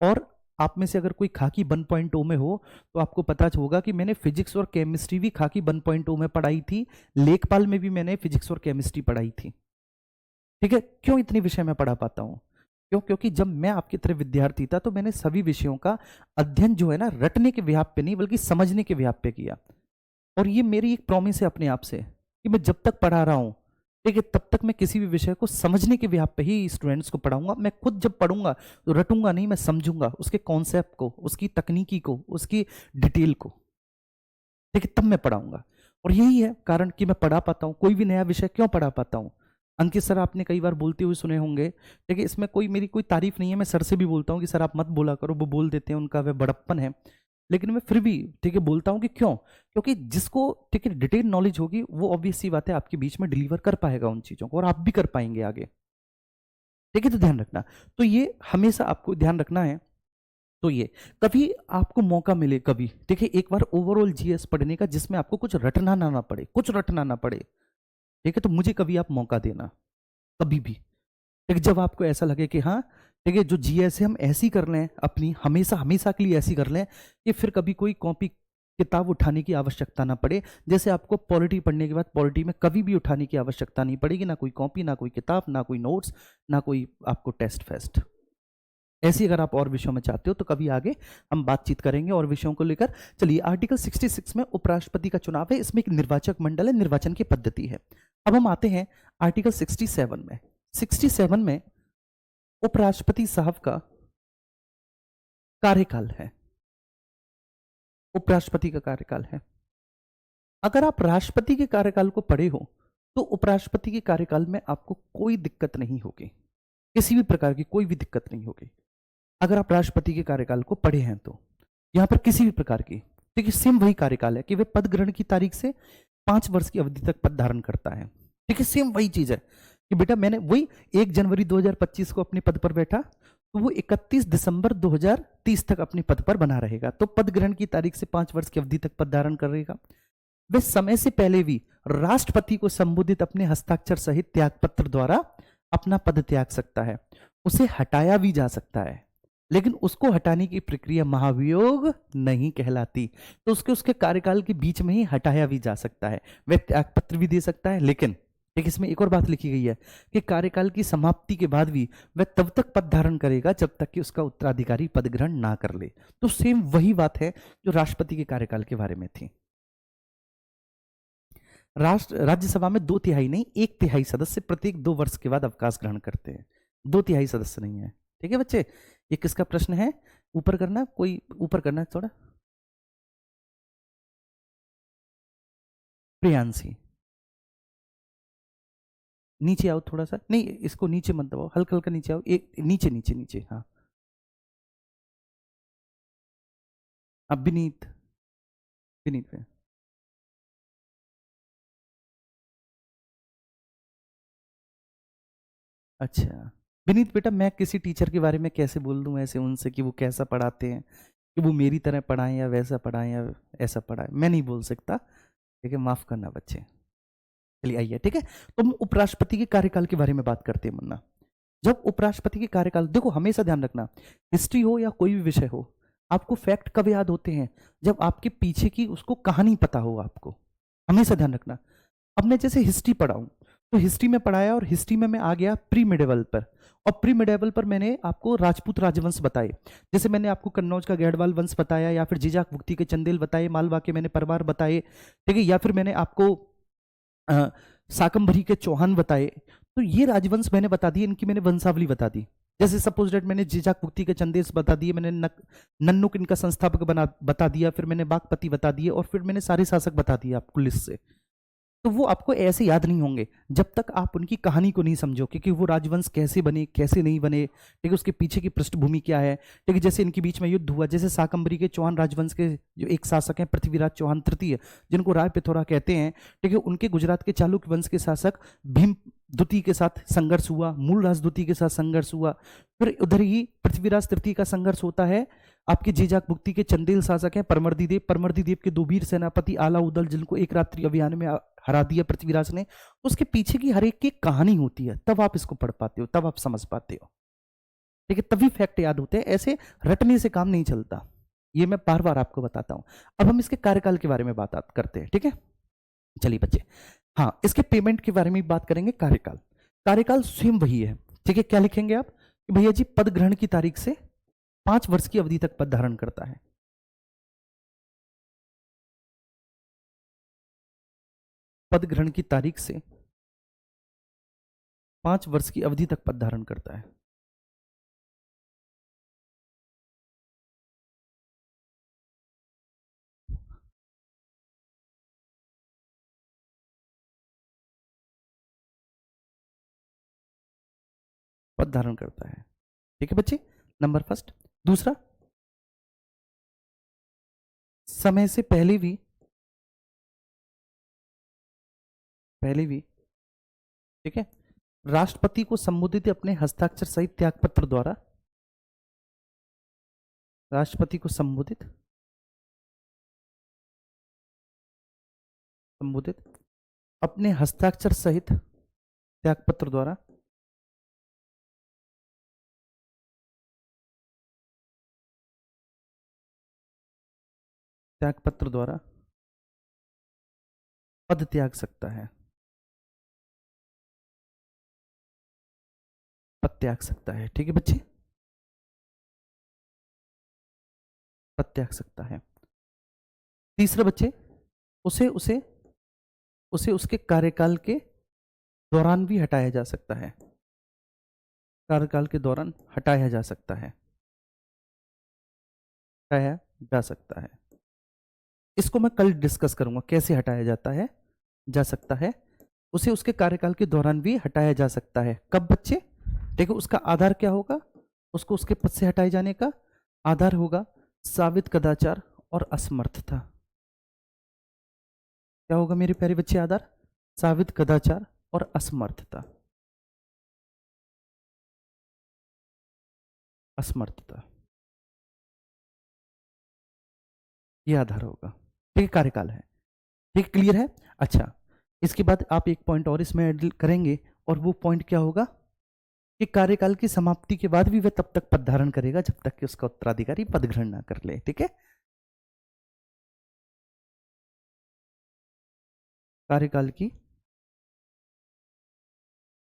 और आप में से अगर कोई खाकी 1.0 में हो तो आपको पता होगा कि मैंने फिजिक्स और केमिस्ट्री भी खाकी 1.0 में पढ़ाई थी, लेखपाल में भी मैंने फिजिक्स और केमिस्ट्री पढ़ाई थी, ठीक है। क्यों इतने विषय में पढ़ा पाता हूं? क्यों? क्योंकि जब मैं आपकी तरह विद्यार्थी था तो मैंने सभी विषयों का अध्ययन जो है ना, रटने के व्याप पे नहीं बल्कि समझने के व्याप पे किया। और ये मेरी एक प्रॉमिस है अपने आप से कि मैं जब तक पढ़ा रहा हूं, ठीक है, तब तक मैं किसी भी विषय को समझने के व्याप पे ही स्टूडेंट्स को पढ़ाऊंगा। मैं खुद जब पढ़ूंगा तो रटूंगा नहीं, मैं समझूंगा उसके कॉन्सेप्ट को, उसकी तकनीकी को, उसकी डिटेल को, ठीक है, तब मैं पढ़ाऊंगा। और यही है कारण कि मैं पढ़ा पाता हूँ। कोई भी नया विषय क्यों पढ़ा पाता हूँ? अंकित सर आपने कई बार बोलते हुए सुने होंगे, देखिए इसमें कोई मेरी कोई तारीफ नहीं है, मैं सर से भी बोलता हूँ कि सर आप मत बोला करो, वो बोल देते हैं, उनका वह बड़प्पन है। लेकिन मैं फिर भी ठीक है बोलता हूँ कि क्यों? क्योंकि जिसको ठीक है डिटेल नॉलेज होगी वो ऑब्वियस सी बात है आपके बीच में डिलीवर कर पाएगा उन चीज़ों को, और आप भी कर पाएंगे आगे। ठीक है, तो ध्यान रखना। तो ये हमेशा आपको ध्यान रखना है। तो ये कभी आपको मौका मिले, कभी देखिए एक बार ओवरऑल जीएस पढ़ने का जिसमें आपको कुछ रटना ना ना पड़े, कुछ रटना ना पड़े, ठीक है, तो मुझे कभी आप मौका देना, कभी भी। ठीक है, जब आपको ऐसा लगे कि हाँ ठीक है जो जीएस है हम ऐसी कर लें अपनी, हमेशा हमेशा के लिए ऐसी कर लें कि फिर कभी कोई कॉपी किताब उठाने की आवश्यकता ना पड़े। जैसे आपको पॉलिटी पढ़ने के बाद पॉलिटी में कभी भी उठाने की आवश्यकता नहीं पड़ेगी, ना कोई कॉपी, ना कोई किताब, ना कोई नोट्स, ना कोई आपको टेस्ट फेस्ट। ऐसी अगर आप और विषयों में चाहते हो तो कभी आगे हम बातचीत करेंगे और विषयों को लेकर। चलिए, आर्टिकल 66 में उपराष्ट्रपति का चुनाव है, इसमें एक निर्वाचक मंडल है, निर्वाचन की पद्धति है। अब हम आते हैं आर्टिकल 67 में। 67 में उपराष्ट्रपति साहब का कार्यकाल है, उपराष्ट्रपति का कार्यकाल है। अगर आप राष्ट्रपति के कार्यकाल को पढ़े हो तो उपराष्ट्रपति के कार्यकाल में आपको कोई दिक्कत नहीं होगी, किसी भी प्रकार की कोई भी दिक्कत नहीं होगी अगर आप राष्ट्रपति के कार्यकाल को पढ़े हैं तो। यहां पर किसी भी प्रकार की, देखिए सेम वही कार्यकाल है कि वे पद ग्रहण की तारीख से 5 वर्ष की अवधि तक पद धारण करता है। ठीक है, सेम वही चीज है कि बेटा मैंने वही 1 जनवरी 2025 को अपने पद पर बैठा तो वो 31 दिसंबर 2030 तक अपने पद पर बना रहेगा। तो पद ग्रहण की तारीख से 5 वर्ष की अवधि तक पद धारण करेगा। वे समय से पहले भी राष्ट्रपति को संबोधित अपने हस्ताक्षर सहित त्यागपत्र द्वारा अपना पद त्याग सकता है। उसे हटाया भी जा सकता है, लेकिन उसको हटाने की प्रक्रिया महाभियोग नहीं कहलाती। तो उसके उसके कार्यकाल के बीच में ही हटाया भी जा सकता है, वह त्यागपत्र भी दे सकता है। लेकिन एक इसमें एक और बात लिखी गई है कि कार्यकाल की समाप्ति के बाद भी वह तब तक पद धारण करेगा जब तक कि उसका उत्तराधिकारी पद ग्रहण ना कर ले। तो सेम वही बात है जो राष्ट्रपति के कार्यकाल के बारे में थी। राज्यसभा में 2/3 नहीं, 1/3 सदस्य प्रत्येक 2 वर्ष के बाद अवकाश ग्रहण करते हैं। 2/3 सदस्य नहीं है। ठीक है बच्चे, ये किसका प्रश्न है? ऊपर करना, कोई ऊपर करना है थोड़ा। प्रियांशी, नीचे आओ थोड़ा सा, नहीं इसको नीचे मत दबाओ, हल्का हल्का नीचे आओ, एक नीचे नीचे नीचे, हाँ। अब विनीत, विनीत पे। अच्छा विनीत बेटा, मैं किसी टीचर के बारे में कैसे बोल दूं ऐसे उनसे कि वो कैसा पढ़ाते हैं, कि वो मेरी तरह पढ़ाएं या वैसा पढ़ाएं या ऐसा पढ़ाएं, मैं नहीं बोल सकता। ठीक है, माफ करना बच्चे। चलिए आइए, ठीक है, तो हम उपराष्ट्रपति के कार्यकाल के बारे में बात करते हैं मुन्ना। जब उपराष्ट्रपति के कार्यकाल, देखो हमेशा ध्यान रखना, हिस्ट्री हो या कोई भी विषय हो, आपको फैक्ट कब याद होते हैं? जब आपके पीछे की उसको कहानी पता हो आपको, हमेशा ध्यान रखना। अब मैं जैसे हिस्ट्री पढ़ाऊं तो हिस्ट्री में पढ़ाया और हिस्ट्री में मैं आ गया प्री मिडेवल पर, और प्री मिडेवल पर मैंने आपको राजपूत राजवंश बताए, जैसे मैंने आपको कन्नौज का गैडवाल वंश बताया, या फिर जीजाक भुक्ति के चंदेल बताए, मालवा के मैंने परमार बताए, ठीक है, या फिर मैंने आपको साकंभरी के चौहान बताए। तो ये राजवंश मैंने बता दिए, इनकी मैंने वंशावली बता दी। जैसे सपोज डेट मैंने जीजाक भुक्ति के चंदेश बता दिए, मैंने नन्नुक इनका संस्थापक बता दिया, फिर मैंने बागपति बता दिए, और फिर मैंने सारे शासक बता दिए आपको लिस्ट से। तो वो आपको ऐसे याद नहीं होंगे जब तक आप उनकी कहानी को नहीं समझो, क्योंकि वो राजवंश कैसे बने कैसे नहीं बने, ठीक है, उसके पीछे की पृष्ठभूमि क्या है। ठीक है, जैसे इनके बीच में युद्ध हुआ, जैसे साकंबरी के चौहान राजवंश के जो एक शासक हैं पृथ्वीराज चौहान तृतीय, जिनको राय पिथौरा कहते हैं, ठीक है, उनके गुजरात के चालुक्य वंश के शासक भीम द्वितीय के साथ संघर्ष हुआ, मूलराज द्वितीय के साथ संघर्ष हुआ। फिर उधर ही पृथ्वीराज तृतीय का संघर्ष होता है आपके जीजाक भुक्ति के चंदेल शासक हैं परमर्दी देव के 2 वीर सेनापति आला उदल, जिनको एक रात्रि अभियान में हरा दिया पृथ्वीराज ने। उसके पीछे की हर एक की कहानी होती है, तब आप इसको पढ़ पाते हो, तब आप समझ पाते हो। ठीक है, तभी फैक्ट याद होते हैं, ऐसे रटने से काम नहीं चलता। ये मैं बार बार आपको बताता हूं। अब हम इसके कार्यकाल के बारे में बात करते हैं, ठीक है। चलिए बच्चे, हाँ इसके पेमेंट के बारे में बात करेंगे। कार्यकाल, कार्यकाल सेम वही है। ठीक है, क्या लिखेंगे आप कि भैया जी पद ग्रहण की तारीख से 5 वर्ष की अवधि तक पद धारण करता है। पद ग्रहण की तारीख से 5 वर्ष की अवधि तक पद धारण करता है। पद धारण करता है। ठीक है बच्चे, नंबर फर्स्ट। दूसरा, समय से पहले भी ठीक है, राष्ट्रपति को संबोधित अपने हस्ताक्षर सहित त्यागपत्र द्वारा, राष्ट्रपति को संबोधित अपने हस्ताक्षर सहित त्यागपत्र द्वारा पद त्याग सकता है, पद त्याग सकता है। ठीक है बच्चे, पद त्याग सकता है। तीसरा बच्चे, उसे उसके कार्यकाल के दौरान भी हटाया जा सकता है, कार्यकाल के दौरान हटाया जा सकता है, हटाया जा सकता है। इसको मैं कल डिस्कस करूंगा कैसे हटाया जाता है, जा सकता है। उसे उसके कार्यकाल के दौरान भी हटाया जा सकता है। कब बच्चे? देखो उसका आधार क्या होगा, उसको उसके पद से हटाए जाने का आधार होगा साबित कदाचार और असमर्थता। क्या होगा मेरे प्यारे बच्चे आधार? साबित कदाचार और असमर्थता, असमर्थता ये आधार होगा। ठीक है, कार्यकाल है। ठीक, क्लियर है? अच्छा, इसके बाद आप एक पॉइंट और इसमें ऐड करेंगे, और वो पॉइंट क्या होगा कि कार्यकाल की समाप्ति के बाद भी वह तब तक पद धारण करेगा जब तक कि उसका उत्तराधिकारी पद ग्रहण ना कर ले। ठीक है, कार्यकाल की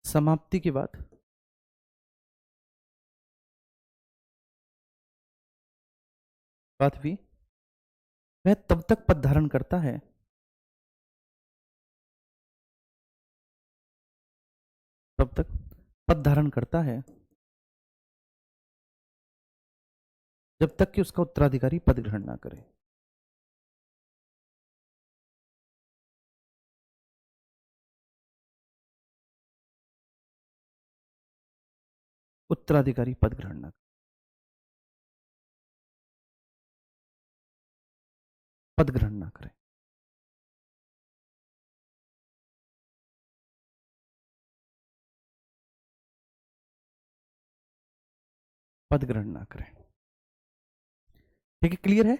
समाप्ति के बाद भी वह तब तक पद धारण करता है, तब तक पद धारण करता है जब तक कि उसका उत्तराधिकारी पद ग्रहण ना करे। उत्तराधिकारी पद ग्रहण ना, पद ग्रहण ना करे। पद ग्रहण ना करे। ठीक है, क्लियर है?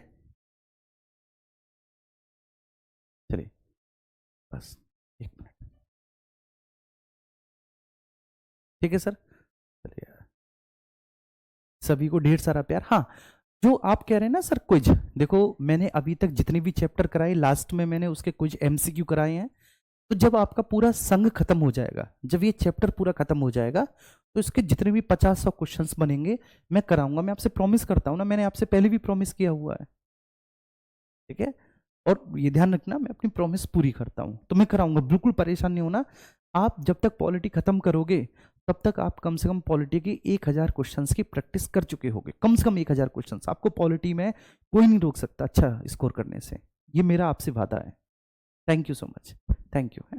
चलिए बस एक मिनट। ठीक है सर, चलिए सभी को ढेर सारा प्यार। हाँ, जो आप कह रहे हैं ना सर क्विज, देखो मैंने अभी तक जितने भी चैप्टर कराए लास्ट में मैंने उसके कुछ एमसीक्यू कराए हैं। तो जब आपका पूरा संघ खत्म हो जाएगा, जब ये चैप्टर पूरा खत्म हो जाएगा, तो इसके जितने भी 50-100 क्वेश्चंस बनेंगे मैं कराऊंगा। मैं आपसे प्रॉमिस करता हूं ना, मैंने आपसे पहले भी प्रॉमिस किया हुआ है। ठीक है, और ये ध्यान रखना मैं अपनी प्रॉमिस पूरी करता हूं, तो मैं कराऊंगा, बिल्कुल परेशान नहीं होना। आप जब तक पॉलिटी खत्म करोगे तब तक आप कम से कम पॉलिटी की 1000 क्वेश्चंस की प्रैक्टिस कर चुके होगे। कम से कम 1000 क्वेश्चंस आपको पॉलिटी में कोई नहीं रोक सकता अच्छा स्कोर करने से, ये मेरा आपसे वादा है। Thank you so much, thank you.